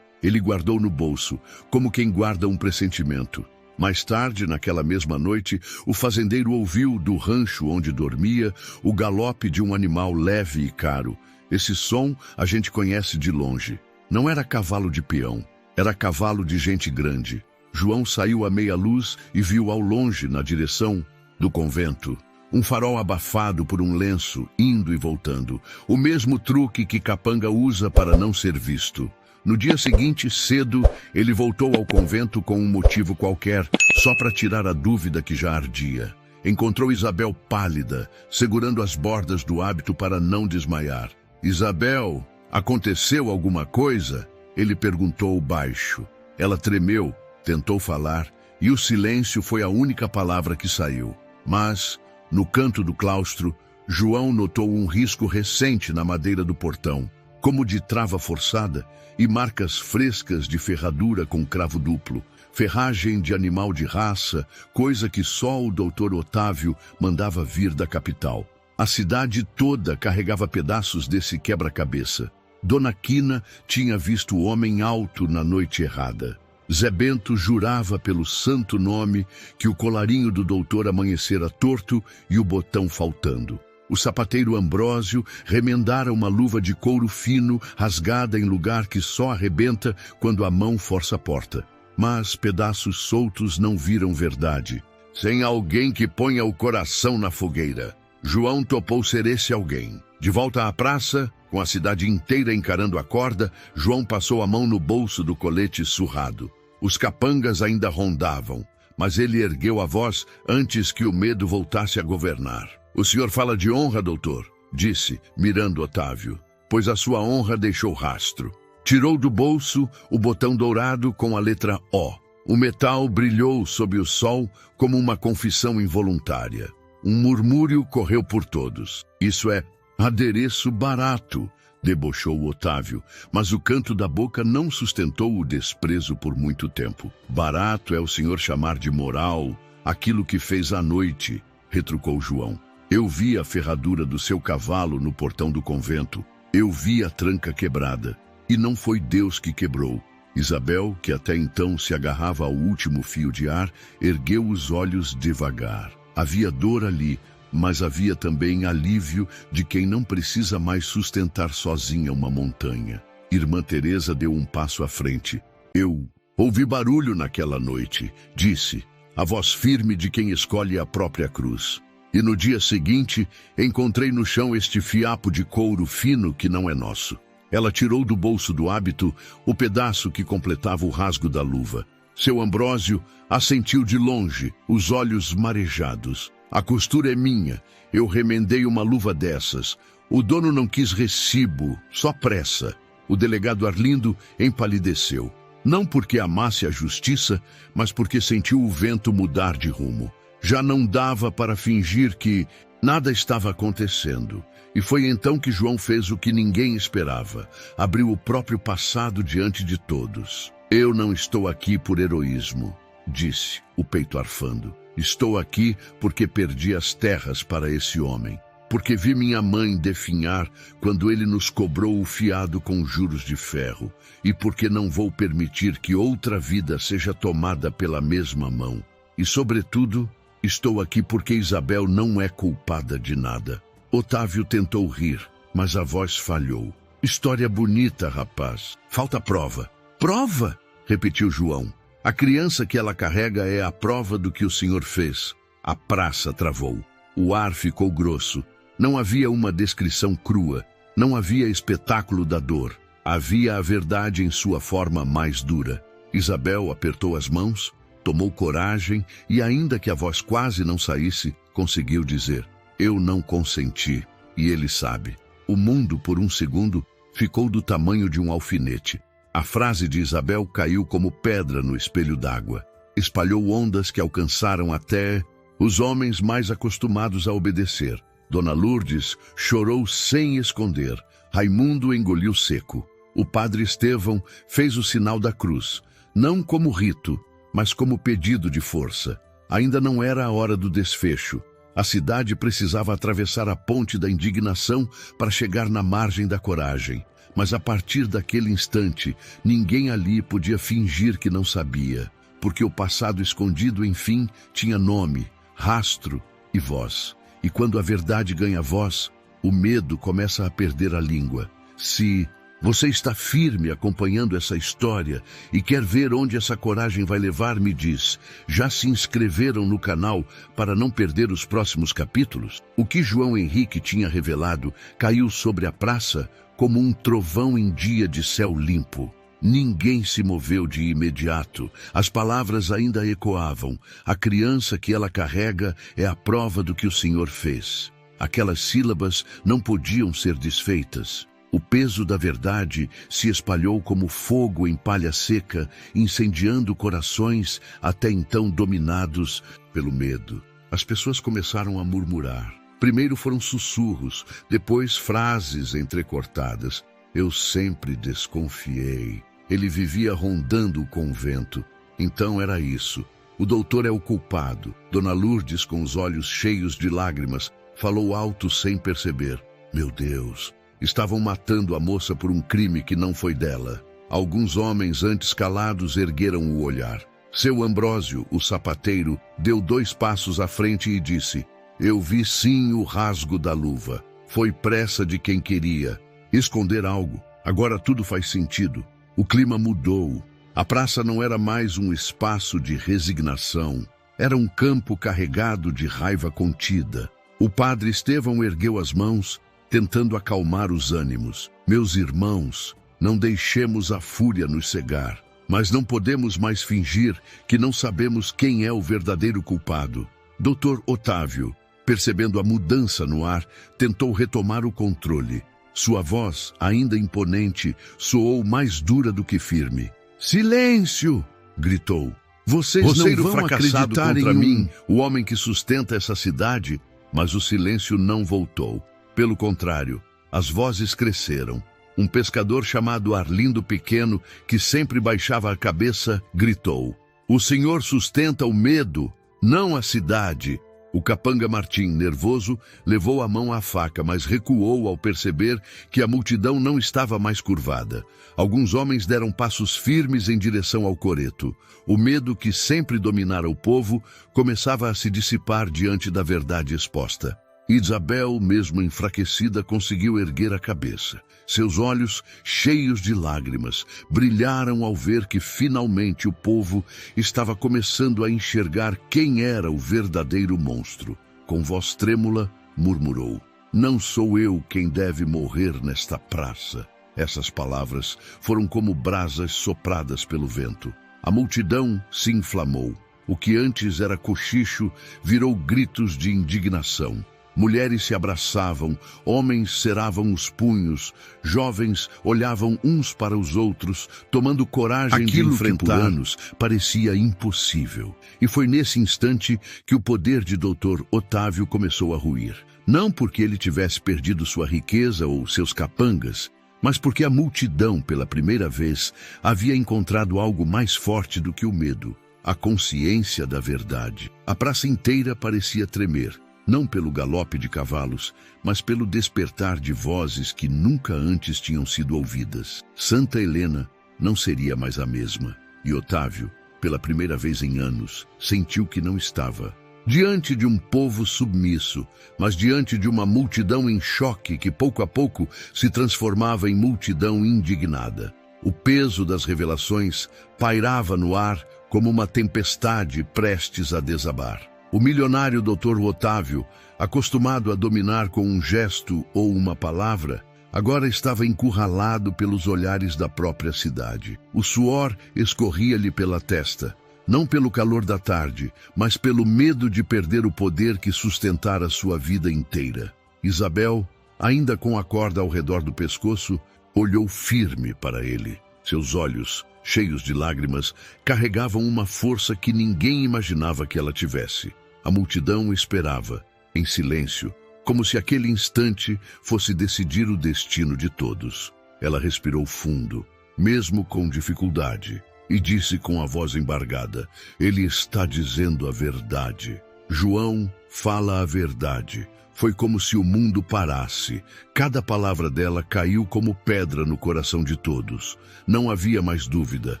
Ele guardou no bolso, como quem guarda um pressentimento. Mais tarde, naquela mesma noite, o fazendeiro ouviu do rancho onde dormia o galope de um animal leve e caro. Esse som a gente conhece de longe. Não era cavalo de peão, era cavalo de gente grande. João saiu à meia luz e viu ao longe, na direção do convento, um farol abafado por um lenço, indo e voltando. O mesmo truque que capanga usa para não ser visto. No dia seguinte, cedo, ele voltou ao convento com um motivo qualquer, só para tirar a dúvida que já ardia. Encontrou Isabel pálida, segurando as bordas do hábito para não desmaiar. "Isabel, aconteceu alguma coisa?" ele perguntou baixo. Ela tremeu, tentou falar, e o silêncio foi a única palavra que saiu. Mas, no canto do claustro, João notou um risco recente na madeira do portão, como de trava forçada, e marcas frescas de ferradura com cravo duplo, ferragem de animal de raça, coisa que só o doutor Otávio mandava vir da capital. A cidade toda carregava pedaços desse quebra-cabeça. Dona Quina tinha visto o homem alto na noite errada. Zé Bento jurava pelo santo nome que o colarinho do doutor amanhecera torto e o botão faltando. O sapateiro Ambrósio remendara uma luva de couro fino, rasgada em lugar que só arrebenta quando a mão força a porta. Mas pedaços soltos não viram verdade. Sem alguém que ponha o coração na fogueira. João topou ser esse alguém. De volta à praça, com a cidade inteira encarando a corda, João passou a mão no bolso do colete surrado. Os capangas ainda rondavam, mas ele ergueu a voz antes que o medo voltasse a governar. "O senhor fala de honra, doutor?" disse, mirando Otávio, pois a sua honra deixou rastro. Tirou do bolso o botão dourado com a letra O. O metal brilhou sob o sol como uma confissão involuntária. Um murmúrio correu por todos. "Isso é adereço barato", debochou Otávio, mas o canto da boca não sustentou o desprezo por muito tempo. "Barato é o senhor chamar de moral aquilo que fez à noite", retrucou João. "Eu vi a ferradura do seu cavalo no portão do convento. Eu vi a tranca quebrada. E não foi Deus que quebrou." Isabel, que até então se agarrava ao último fio de ar, ergueu os olhos devagar. Havia dor ali, mas havia também alívio de quem não precisa mais sustentar sozinha uma montanha. Irmã Teresa deu um passo à frente. "Eu ouvi barulho naquela noite", disse, a voz firme de quem escolhe a própria cruz. "E no dia seguinte, encontrei no chão este fiapo de couro fino que não é nosso." Ela tirou do bolso do hábito o pedaço que completava o rasgo da luva. Seu Ambrósio assentiu de longe, os olhos marejados. "A costura é minha. Eu remendei uma luva dessas. O dono não quis recibo, só pressa." O delegado Arlindo empalideceu. Não porque amasse a justiça, mas porque sentiu o vento mudar de rumo. Já não dava para fingir que nada estava acontecendo. E foi então que João fez o que ninguém esperava. Abriu o próprio passado diante de todos. "Eu não estou aqui por heroísmo", disse, o peito arfando. "Estou aqui porque perdi as terras para esse homem. Porque vi minha mãe definhar quando ele nos cobrou o fiado com juros de ferro. E porque não vou permitir que outra vida seja tomada pela mesma mão. E, sobretudo, estou aqui porque Isabel não é culpada de nada." Otávio tentou rir, mas a voz falhou. "História bonita, rapaz. Falta prova." "Prova?" repetiu João. "A criança que ela carrega é a prova do que o senhor fez." A praça travou. O ar ficou grosso. Não havia uma descrição crua. Não havia espetáculo da dor. Havia a verdade em sua forma mais dura. Isabel apertou as mãos, tomou coragem e, ainda que a voz quase não saísse, conseguiu dizer: "Eu não consenti, e ele sabe." O mundo, por um segundo, ficou do tamanho de um alfinete. A frase de Isabel caiu como pedra no espelho d'água. Espalhou ondas que alcançaram até os homens mais acostumados a obedecer. Dona Lourdes chorou sem esconder. Raimundo engoliu seco. O padre Estevão fez o sinal da cruz, não como rito, mas como pedido de força. Ainda não era a hora do desfecho. A cidade precisava atravessar a ponte da indignação para chegar na margem da coragem. Mas a partir daquele instante, ninguém ali podia fingir que não sabia, porque o passado escondido, enfim, tinha nome, rastro e voz. E quando a verdade ganha voz, o medo começa a perder a língua. Se você está firme acompanhando essa história e quer ver onde essa coragem vai levar, me diz, já se inscreveram no canal para não perder os próximos capítulos? O que João Henrique tinha revelado caiu sobre a praça como um trovão em dia de céu limpo. Ninguém se moveu de imediato. As palavras ainda ecoavam. A criança que ela carrega é a prova do que o Senhor fez. Aquelas sílabas não podiam ser desfeitas. O peso da verdade se espalhou como fogo em palha seca, incendiando corações até então dominados pelo medo. As pessoas começaram a murmurar. Primeiro foram sussurros, depois frases entrecortadas. Eu sempre desconfiei. Ele vivia rondando o convento. Então era isso. O doutor é o culpado. Dona Lourdes, com os olhos cheios de lágrimas, falou alto sem perceber. Meu Deus, estavam matando a moça por um crime que não foi dela. Alguns homens antes calados ergueram o olhar. Seu Ambrósio, o sapateiro, deu 2 passos à frente e disse: eu vi sim o rasgo da luva. Foi pressa de quem queria esconder algo. Agora tudo faz sentido. O clima mudou. A praça não era mais um espaço de resignação. Era um campo carregado de raiva contida. O padre Estevão ergueu as mãos, tentando acalmar os ânimos. Meus irmãos, não deixemos a fúria nos cegar. Mas não podemos mais fingir que não sabemos quem é o verdadeiro culpado. Dr. Otávio, percebendo a mudança no ar, tentou retomar o controle. Sua voz, ainda imponente, soou mais dura do que firme. Silêncio! Gritou. Vocês não vão acreditar em mim, o homem que sustenta essa cidade. Mas o silêncio não voltou. Pelo contrário, as vozes cresceram. Um pescador chamado Arlindo Pequeno, que sempre baixava a cabeça, gritou: o senhor sustenta o medo, não a cidade. O capanga Martim, nervoso, levou a mão à faca, mas recuou ao perceber que a multidão não estava mais curvada. Alguns homens deram passos firmes em direção ao coreto. O medo que sempre dominara o povo começava a se dissipar diante da verdade exposta. Isabel, mesmo enfraquecida, conseguiu erguer a cabeça. Seus olhos, cheios de lágrimas, brilharam ao ver que finalmente o povo estava começando a enxergar quem era o verdadeiro monstro. Com voz trêmula, murmurou: não sou eu quem deve morrer nesta praça. Essas palavras foram como brasas sopradas pelo vento. A multidão se inflamou. O que antes era cochicho virou gritos de indignação. Mulheres se abraçavam, homens cerravam os punhos, jovens olhavam uns para os outros, tomando coragem de enfrentar. Aquilo que por anos parecia impossível. E foi nesse instante que o poder de Dr. Otávio começou a ruir. Não porque ele tivesse perdido sua riqueza ou seus capangas, mas porque a multidão, pela primeira vez, havia encontrado algo mais forte do que o medo: a consciência da verdade. A praça inteira parecia tremer. Não pelo galope de cavalos, mas pelo despertar de vozes que nunca antes tinham sido ouvidas. Santa Helena não seria mais a mesma, e Otávio, pela primeira vez em anos, sentiu que não estava diante de um povo submisso, mas diante de uma multidão em choque que pouco a pouco se transformava em multidão indignada. O peso das revelações pairava no ar como uma tempestade prestes a desabar. O milionário Dr. Otávio, acostumado a dominar com um gesto ou uma palavra, agora estava encurralado pelos olhares da própria cidade. O suor escorria-lhe pela testa, não pelo calor da tarde, mas pelo medo de perder o poder que sustentara sua vida inteira. Isabel, ainda com a corda ao redor do pescoço, olhou firme para ele. Seus olhos, cheios de lágrimas, carregavam uma força que ninguém imaginava que ela tivesse. A multidão esperava, em silêncio, como se aquele instante fosse decidir o destino de todos. Ela respirou fundo, mesmo com dificuldade, e disse com a voz embargada: ele está dizendo a verdade. João fala a verdade. Foi como se o mundo parasse. Cada palavra dela caiu como pedra no coração de todos. Não havia mais dúvida,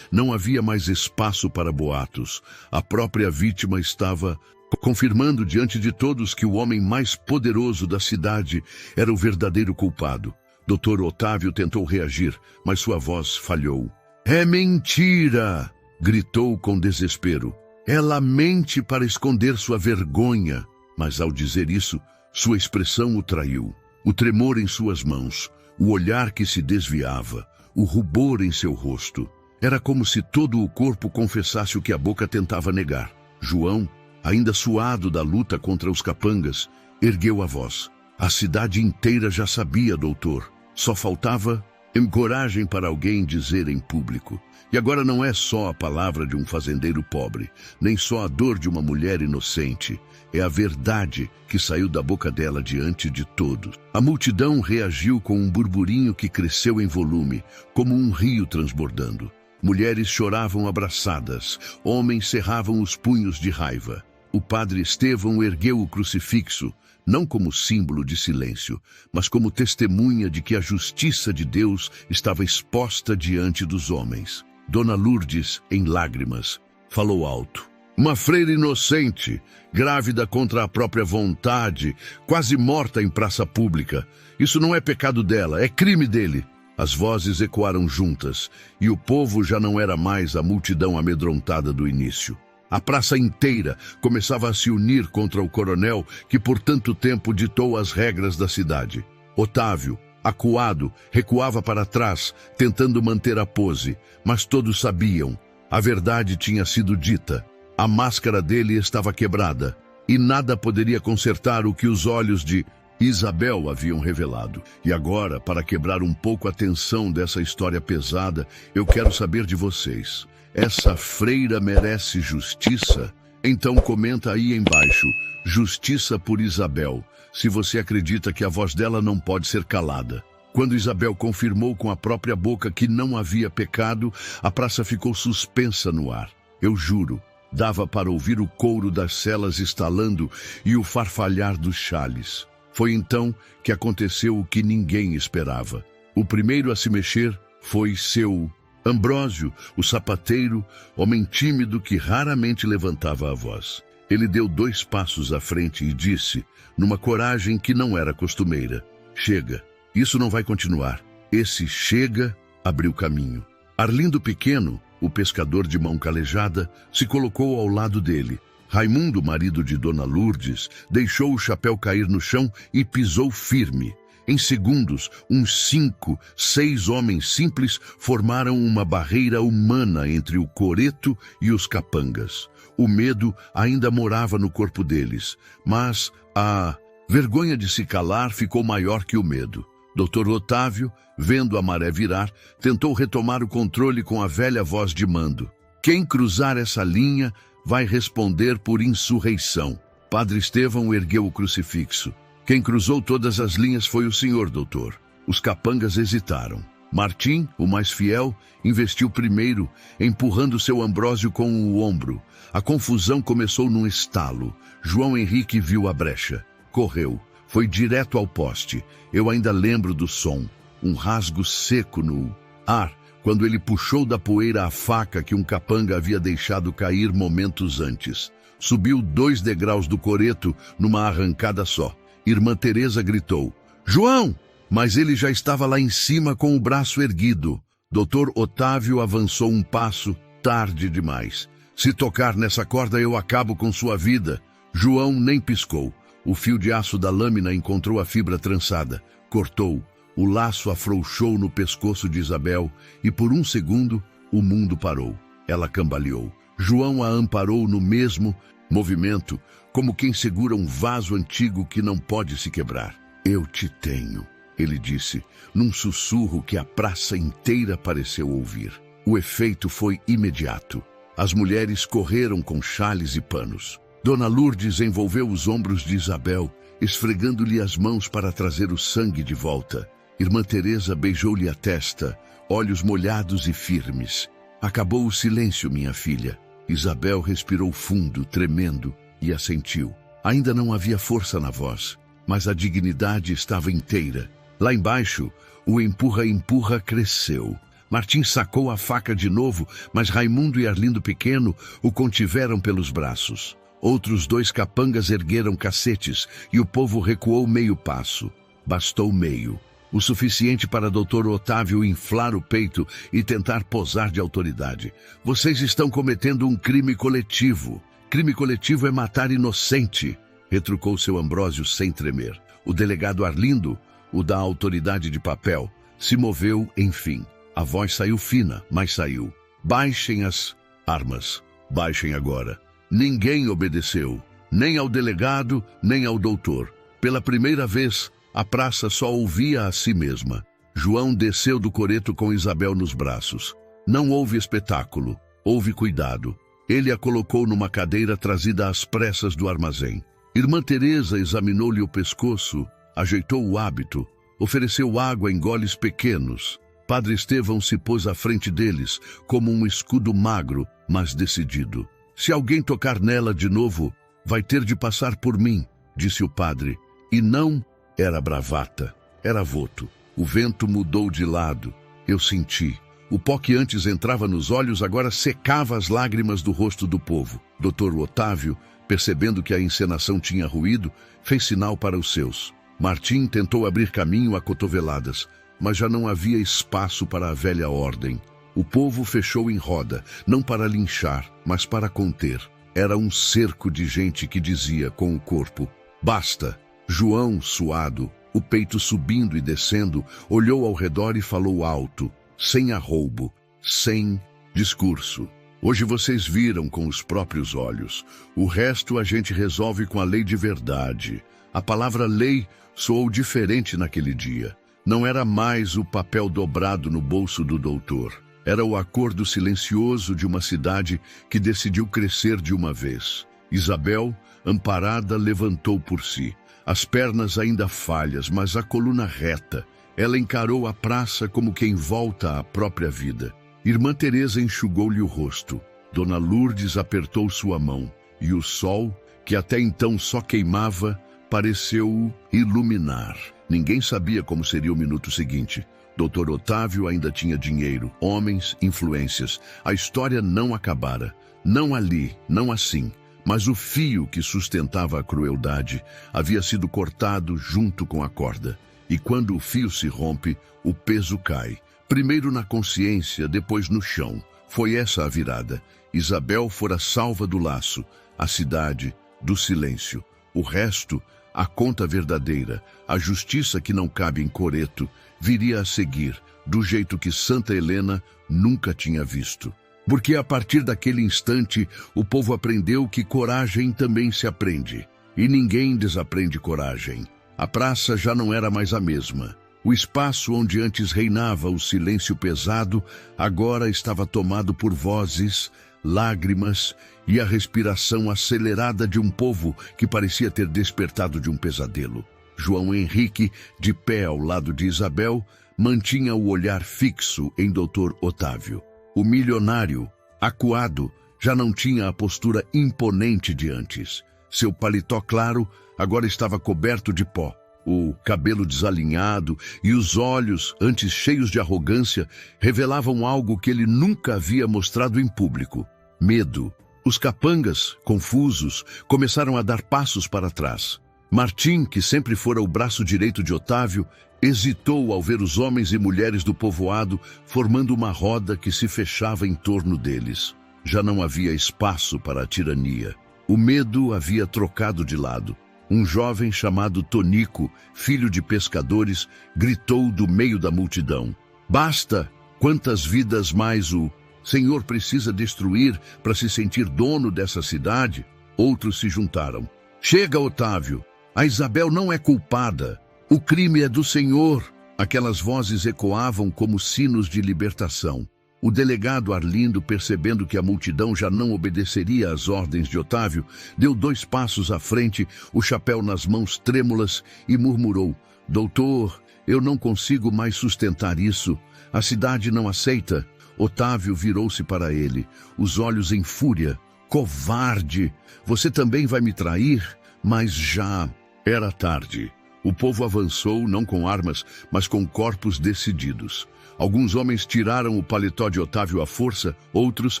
não havia mais espaço para boatos. A própria vítima estava confirmando diante de todos que o homem mais poderoso da cidade era o verdadeiro culpado. Dr. Otávio tentou reagir, mas sua voz falhou. É mentira! Gritou com desespero. Ela mente para esconder sua vergonha. Mas ao dizer isso, sua expressão o traiu. O tremor em suas mãos, o olhar que se desviava, o rubor em seu rosto. Era como se todo o corpo confessasse o que a boca tentava negar. João, ainda suado da luta contra os capangas, ergueu a voz. A cidade inteira já sabia, doutor. Só faltava coragem para alguém dizer em público. E agora não é só a palavra de um fazendeiro pobre, nem só a dor de uma mulher inocente. É a verdade que saiu da boca dela diante de todos. A multidão reagiu com um burburinho que cresceu em volume, como um rio transbordando. Mulheres choravam abraçadas, homens cerravam os punhos de raiva. O padre Estevão ergueu o crucifixo, não como símbolo de silêncio, mas como testemunha de que a justiça de Deus estava exposta diante dos homens. Dona Lourdes, em lágrimas, falou alto. Uma freira inocente, grávida contra a própria vontade, quase morta em praça pública. Isso não é pecado dela, é crime dele. As vozes ecoaram juntas, e o povo já não era mais a multidão amedrontada do início. A praça inteira começava a se unir contra o coronel que por tanto tempo ditou as regras da cidade. Otávio, acuado, recuava para trás, tentando manter a pose, mas todos sabiam. A verdade tinha sido dita. A máscara dele estava quebrada, e nada poderia consertar o que os olhos de Isabel haviam revelado. E agora, para quebrar um pouco a tensão dessa história pesada, eu quero saber de vocês. Essa freira merece justiça? Então comenta aí embaixo, justiça por Isabel, se você acredita que a voz dela não pode ser calada. Quando Isabel confirmou com a própria boca que não havia pecado, a praça ficou suspensa no ar. Eu juro, dava para ouvir o couro das celas estalando e o farfalhar dos chales. Foi então que aconteceu o que ninguém esperava. O primeiro a se mexer foi seu Ambrósio, o sapateiro, homem tímido que raramente levantava a voz. Ele deu 2 passos à frente e disse, numa coragem que não era costumeira, chega, isso não vai continuar. Esse chega abriu caminho. Arlindo Pequeno, o pescador de mão calejada, se colocou ao lado dele. Raimundo, marido de Dona Lourdes, deixou o chapéu cair no chão e pisou firme. Em segundos, uns 5, 6 homens simples formaram uma barreira humana entre o coreto e os capangas. O medo ainda morava no corpo deles, mas a vergonha de se calar ficou maior que o medo. Dr. Otávio, vendo a maré virar, tentou retomar o controle com a velha voz de mando. Quem cruzar essa linha vai responder por insurreição. Padre Estevão ergueu o crucifixo. Quem cruzou todas as linhas foi o senhor, doutor. Os capangas hesitaram. Martim, o mais fiel, investiu primeiro, empurrando seu Ambrósio com o ombro. A confusão começou num estalo. João Henrique viu a brecha. Correu. Foi direto ao poste. Eu ainda lembro do som. Um rasgo seco no ar, quando ele puxou da poeira a faca que um capanga havia deixado cair momentos antes. Subiu 2 degraus do coreto numa arrancada só. Irmã Teresa gritou, João! Mas ele já estava lá em cima com o braço erguido. Dr. Otávio avançou um passo, tarde demais. Se tocar nessa corda eu acabo com sua vida. João nem piscou. O fio de aço da lâmina encontrou a fibra trançada. Cortou. O laço afrouxou no pescoço de Isabel e por um segundo o mundo parou. Ela cambaleou. João a amparou no mesmo movimento, como quem segura um vaso antigo que não pode se quebrar. Eu te tenho, ele disse, num sussurro que a praça inteira pareceu ouvir. O efeito foi imediato. As mulheres correram com chales e panos. Dona Lourdes envolveu os ombros de Isabel, esfregando-lhe as mãos para trazer o sangue de volta. Irmã Teresa beijou-lhe a testa, olhos molhados e firmes. Acabou o silêncio, minha filha. Isabel respirou fundo, tremendo, e assentiu. Ainda não havia força na voz, mas a dignidade estava inteira. Lá embaixo, o empurra-empurra cresceu. Martim sacou a faca de novo, mas Raimundo e Arlindo Pequeno o contiveram pelos braços. Outros 2 capangas ergueram cacetes e o povo recuou meio passo. Bastou meio. O suficiente para Dr. Otávio inflar o peito e tentar posar de autoridade. Vocês estão cometendo um crime coletivo. Crime coletivo é matar inocente, retrucou seu Ambrósio sem tremer. O delegado Arlindo, o da autoridade de papel, se moveu, enfim. A voz saiu fina, mas saiu. Baixem as armas. Baixem agora. Ninguém obedeceu, nem ao delegado, nem ao doutor. Pela primeira vez, a praça só ouvia a si mesma. João desceu do coreto com Isabel nos braços. Não houve espetáculo, houve cuidado. Ele a colocou numa cadeira trazida às pressas do armazém. Irmã Teresa examinou-lhe o pescoço, ajeitou o hábito, ofereceu água em goles pequenos. Padre Estevão se pôs à frente deles, como um escudo magro, mas decidido. Se alguém tocar nela de novo, vai ter de passar por mim, disse o padre. E não era bravata, era voto. O vento mudou de lado. Eu senti. O pó que antes entrava nos olhos agora secava as lágrimas do rosto do povo. Dr. Otávio, percebendo que a encenação tinha ruído, fez sinal para os seus. Martim tentou abrir caminho a cotoveladas, mas já não havia espaço para a velha ordem. O povo fechou em roda, não para linchar, mas para conter. Era um cerco de gente que dizia com o corpo: basta. João, suado, o peito subindo e descendo, olhou ao redor e falou alto, sem arroubo, sem discurso. Hoje vocês viram com os próprios olhos. O resto a gente resolve com a lei de verdade. A palavra lei soou diferente naquele dia. Não era mais o papel dobrado no bolso do doutor. Era o acordo silencioso de uma cidade que decidiu crescer de uma vez. Isabel, amparada, levantou por si. As pernas ainda falhas, mas a coluna reta. Ela encarou a praça como quem volta à própria vida. Irmã Teresa enxugou-lhe o rosto. Dona Lourdes apertou sua mão. E o sol, que até então só queimava, pareceu iluminar. Ninguém sabia como seria o minuto seguinte. Dr. Otávio ainda tinha dinheiro, homens, influências. A história não acabara. Não ali, não assim. Mas o fio que sustentava a crueldade havia sido cortado junto com a corda. E quando o fio se rompe, o peso cai. Primeiro na consciência, depois no chão. Foi essa a virada. Isabel fora salva do laço, a cidade do silêncio. O resto, a conta verdadeira, a justiça que não cabe em coreto, viria a seguir, do jeito que Santa Helena nunca tinha visto. Porque a partir daquele instante, o povo aprendeu que coragem também se aprende. E ninguém desaprende coragem. A praça já não era mais a mesma. O espaço onde antes reinava o silêncio pesado, agora estava tomado por vozes, lágrimas e a respiração acelerada de um povo que parecia ter despertado de um pesadelo. João Henrique, de pé ao lado de Isabel, mantinha o olhar fixo em Dr. Otávio. O milionário, acuado, já não tinha a postura imponente de antes. Seu paletó claro agora estava coberto de pó. O cabelo desalinhado e os olhos, antes cheios de arrogância, revelavam algo que ele nunca havia mostrado em público: medo. Os capangas, confusos, começaram a dar passos para trás. Martim, que sempre fora o braço direito de Otávio, hesitou ao ver os homens e mulheres do povoado formando uma roda que se fechava em torno deles. Já não havia espaço para a tirania. O medo havia trocado de lado. Um jovem chamado Tonico, filho de pescadores, gritou do meio da multidão: basta! Quantas vidas mais o Senhor precisa destruir para se sentir dono dessa cidade? Outros se juntaram. Chega, Otávio! A Isabel não é culpada. O crime é do Senhor. Aquelas vozes ecoavam como sinos de libertação. O delegado Arlindo, percebendo que a multidão já não obedeceria às ordens de Otávio, deu 2 passos à frente, o chapéu nas mãos trêmulas, e murmurou: doutor, eu não consigo mais sustentar isso. A cidade não aceita. Otávio virou-se para ele, os olhos em fúria. Covarde! Você também vai me trair? Mas já era tarde. O povo avançou, não com armas, mas com corpos decididos. Alguns homens tiraram o paletó de Otávio à força, outros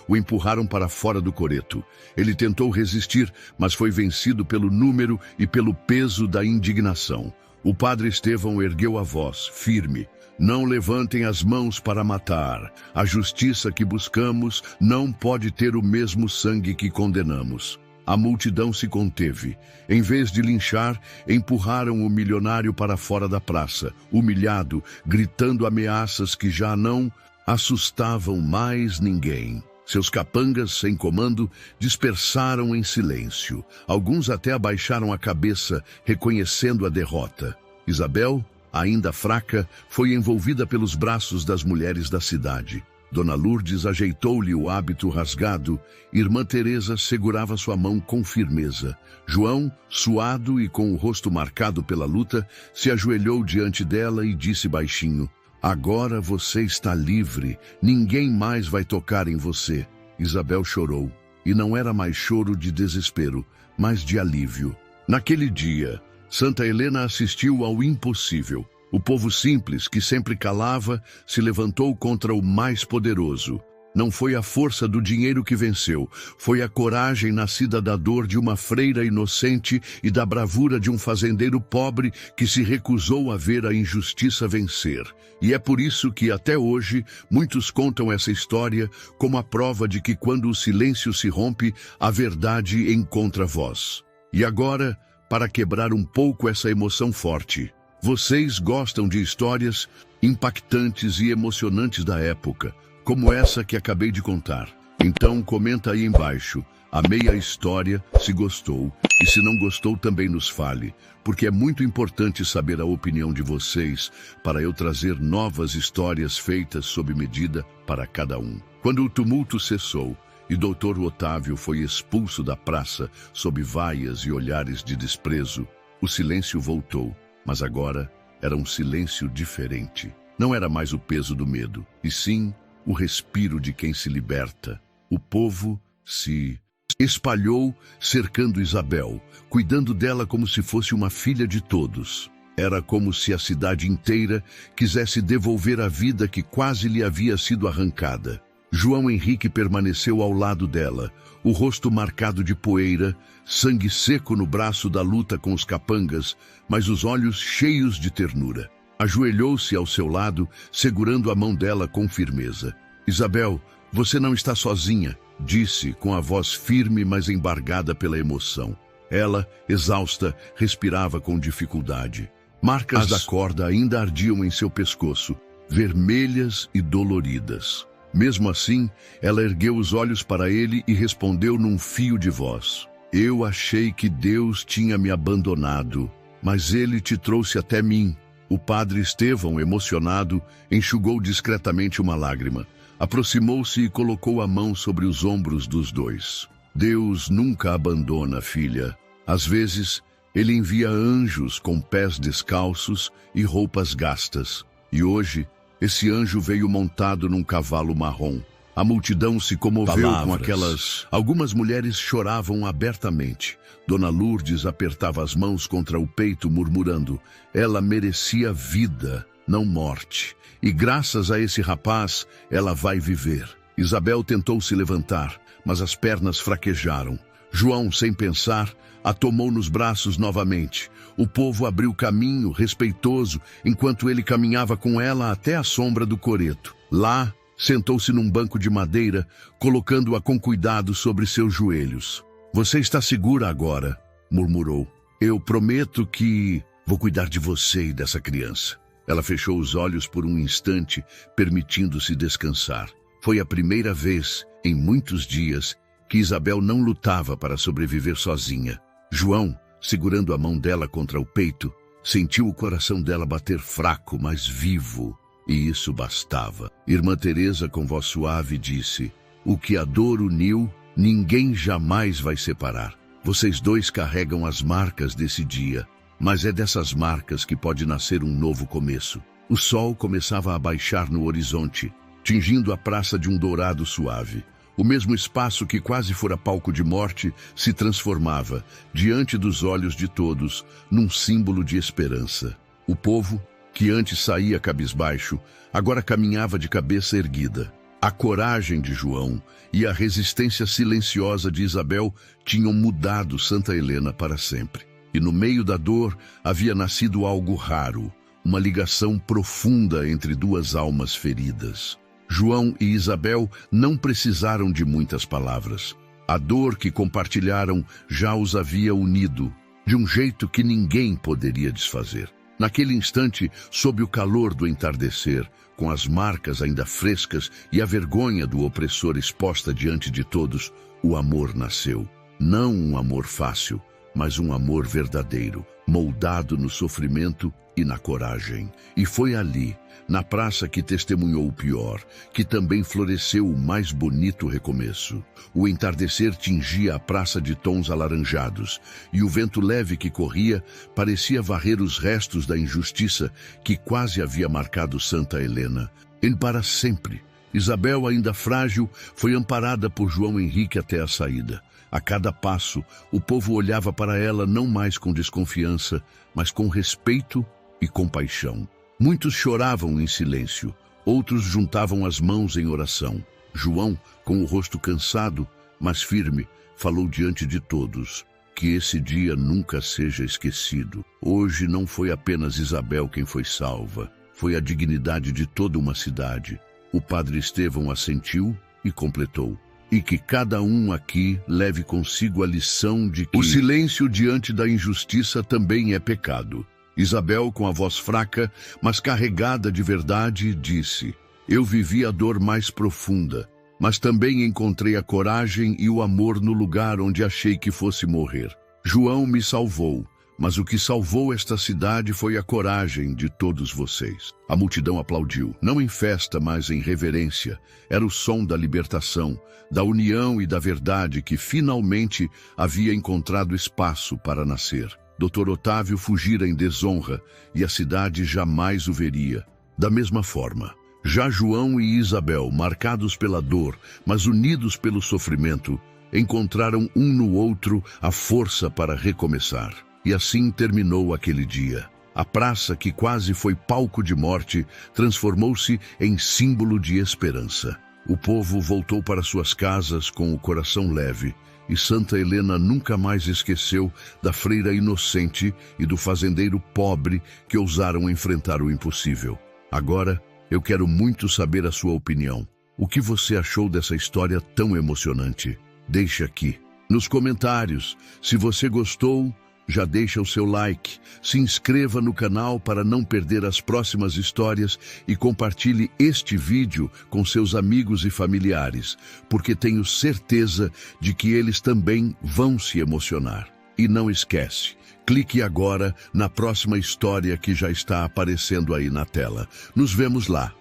o empurraram para fora do coreto. Ele tentou resistir, mas foi vencido pelo número e pelo peso da indignação. O padre Estevão ergueu a voz, firme: não levantem as mãos para matar. A justiça que buscamos não pode ter o mesmo sangue que condenamos. A multidão se conteve. Em vez de linchar, empurraram o milionário para fora da praça, humilhado, gritando ameaças que já não assustavam mais ninguém. Seus capangas, sem comando, dispersaram em silêncio. Alguns até abaixaram a cabeça, reconhecendo a derrota. Isabel, ainda fraca, foi envolvida pelos braços das mulheres da cidade. Dona Lourdes ajeitou-lhe o hábito rasgado. Irmã Teresa segurava sua mão com firmeza. João, suado e com o rosto marcado pela luta, se ajoelhou diante dela e disse baixinho: "Agora você está livre. Ninguém mais vai tocar em você." Isabel chorou. E não era mais choro de desespero, mas de alívio. Naquele dia, Santa Helena assistiu ao impossível. O povo simples, que sempre calava, se levantou contra o mais poderoso. Não foi a força do dinheiro que venceu, foi a coragem nascida da dor de uma freira inocente e da bravura de um fazendeiro pobre que se recusou a ver a injustiça vencer. E é por isso que, até hoje, muitos contam essa história como a prova de que quando o silêncio se rompe, a verdade encontra voz. E agora, para quebrar um pouco essa emoção forte, vocês gostam de histórias impactantes e emocionantes da época, como essa que acabei de contar? Então comenta aí embaixo, amei a história, se gostou, e se não gostou também nos fale, porque é muito importante saber a opinião de vocês para eu trazer novas histórias feitas sob medida para cada um. Quando o tumulto cessou e Dr. Otávio foi expulso da praça sob vaias e olhares de desprezo, o silêncio voltou. Mas agora era um silêncio diferente. Não era mais o peso do medo, e sim o respiro de quem se liberta. O povo se espalhou, cercando Isabel, cuidando dela como se fosse uma filha de todos. Era como se a cidade inteira quisesse devolver a vida que quase lhe havia sido arrancada. João Henrique permaneceu ao lado dela, o rosto marcado de poeira, sangue seco no braço da luta com os capangas, mas os olhos cheios de ternura. Ajoelhou-se ao seu lado, segurando a mão dela com firmeza. "Isabel, você não está sozinha", disse com a voz firme, mas embargada pela emoção. Ela, exausta, respirava com dificuldade. Marcas da corda ainda ardiam em seu pescoço, vermelhas e doloridas. Mesmo assim, ela ergueu os olhos para ele e respondeu num fio de voz: "Eu achei que Deus tinha me abandonado, mas Ele te trouxe até mim." O padre Estevão, emocionado, enxugou discretamente uma lágrima. Aproximou-se e colocou a mão sobre os ombros dos dois. "Deus nunca abandona, filha. Às vezes, Ele envia anjos com pés descalços e roupas gastas. E hoje, esse anjo veio montado num cavalo marrom. A multidão se comoveu com aquelas... Algumas mulheres choravam abertamente. Dona Lourdes apertava as mãos contra o peito, murmurando: ela merecia vida, não morte. E graças a esse rapaz, ela vai viver. Isabel tentou se levantar, mas as pernas fraquejaram. João, sem pensar, a tomou nos braços novamente. O povo abriu caminho, respeitoso, enquanto ele caminhava com ela até a sombra do coreto. Lá, sentou-se num banco de madeira, colocando-a com cuidado sobre seus joelhos. "Você está segura agora", murmurou. "Eu prometo que vou cuidar de você e dessa criança." Ela fechou os olhos por um instante, permitindo-se descansar. Foi a primeira vez, em muitos dias, que Isabel não lutava para sobreviver sozinha. João, segurando a mão dela contra o peito, sentiu o coração dela bater fraco, mas vivo, e isso bastava. Irmã Teresa, com voz suave, disse: "O que a dor uniu, ninguém jamais vai separar. Vocês dois carregam as marcas desse dia, mas é dessas marcas que pode nascer um novo começo." O sol começava a baixar no horizonte, tingindo a praça de um dourado suave. O mesmo espaço que quase fora palco de morte se transformava, diante dos olhos de todos, num símbolo de esperança. O povo, que antes saía cabisbaixo, agora caminhava de cabeça erguida. A coragem de João e a resistência silenciosa de Isabel tinham mudado Santa Helena para sempre. E no meio da dor havia nascido algo raro, uma ligação profunda entre duas almas feridas. João e Isabel não precisaram de muitas palavras. A dor que compartilharam já os havia unido, de um jeito que ninguém poderia desfazer. Naquele instante, sob o calor do entardecer, com as marcas ainda frescas e a vergonha do opressor exposta diante de todos, o amor nasceu. Não um amor fácil, mas um amor verdadeiro, moldado no sofrimento e na coragem. E foi ali, na praça que testemunhou o pior, que também floresceu o mais bonito recomeço. O entardecer tingia a praça de tons alaranjados, e o vento leve que corria parecia varrer os restos da injustiça que quase havia marcado Santa Helena. E para sempre, Isabel, ainda frágil, foi amparada por João Henrique até a saída. A cada passo, o povo olhava para ela não mais com desconfiança, mas com respeito e compaixão. Muitos choravam em silêncio, outros juntavam as mãos em oração. João, com o rosto cansado, mas firme, falou diante de todos: que esse dia nunca seja esquecido. Hoje não foi apenas Isabel quem foi salva, foi a dignidade de toda uma cidade. O padre Estevão assentiu e completou: e que cada um aqui leve consigo a lição de que o silêncio diante da injustiça também é pecado. Isabel, com a voz fraca, mas carregada de verdade, disse: eu vivi a dor mais profunda, mas também encontrei a coragem e o amor no lugar onde achei que fosse morrer. João me salvou, mas o que salvou esta cidade foi a coragem de todos vocês. A multidão aplaudiu, não em festa, mas em reverência. Era o som da libertação, da união e da verdade que finalmente havia encontrado espaço para nascer. Dr. Otávio fugira em desonra e a cidade jamais o veria. Da mesma forma, já João e Isabel, marcados pela dor, mas unidos pelo sofrimento, encontraram um no outro a força para recomeçar. E assim terminou aquele dia. A praça, que quase foi palco de morte, transformou-se em símbolo de esperança. O povo voltou para suas casas com o coração leve, e Santa Helena nunca mais esqueceu da freira inocente e do fazendeiro pobre que ousaram enfrentar o impossível. Agora, eu quero muito saber a sua opinião. O que você achou dessa história tão emocionante? Deixe aqui, nos comentários. Se você gostou, já deixa o seu like, se inscreva no canal para não perder as próximas histórias e compartilhe este vídeo com seus amigos e familiares, porque tenho certeza de que eles também vão se emocionar. E não esquece, clique agora na próxima história que já está aparecendo aí na tela. Nos vemos lá.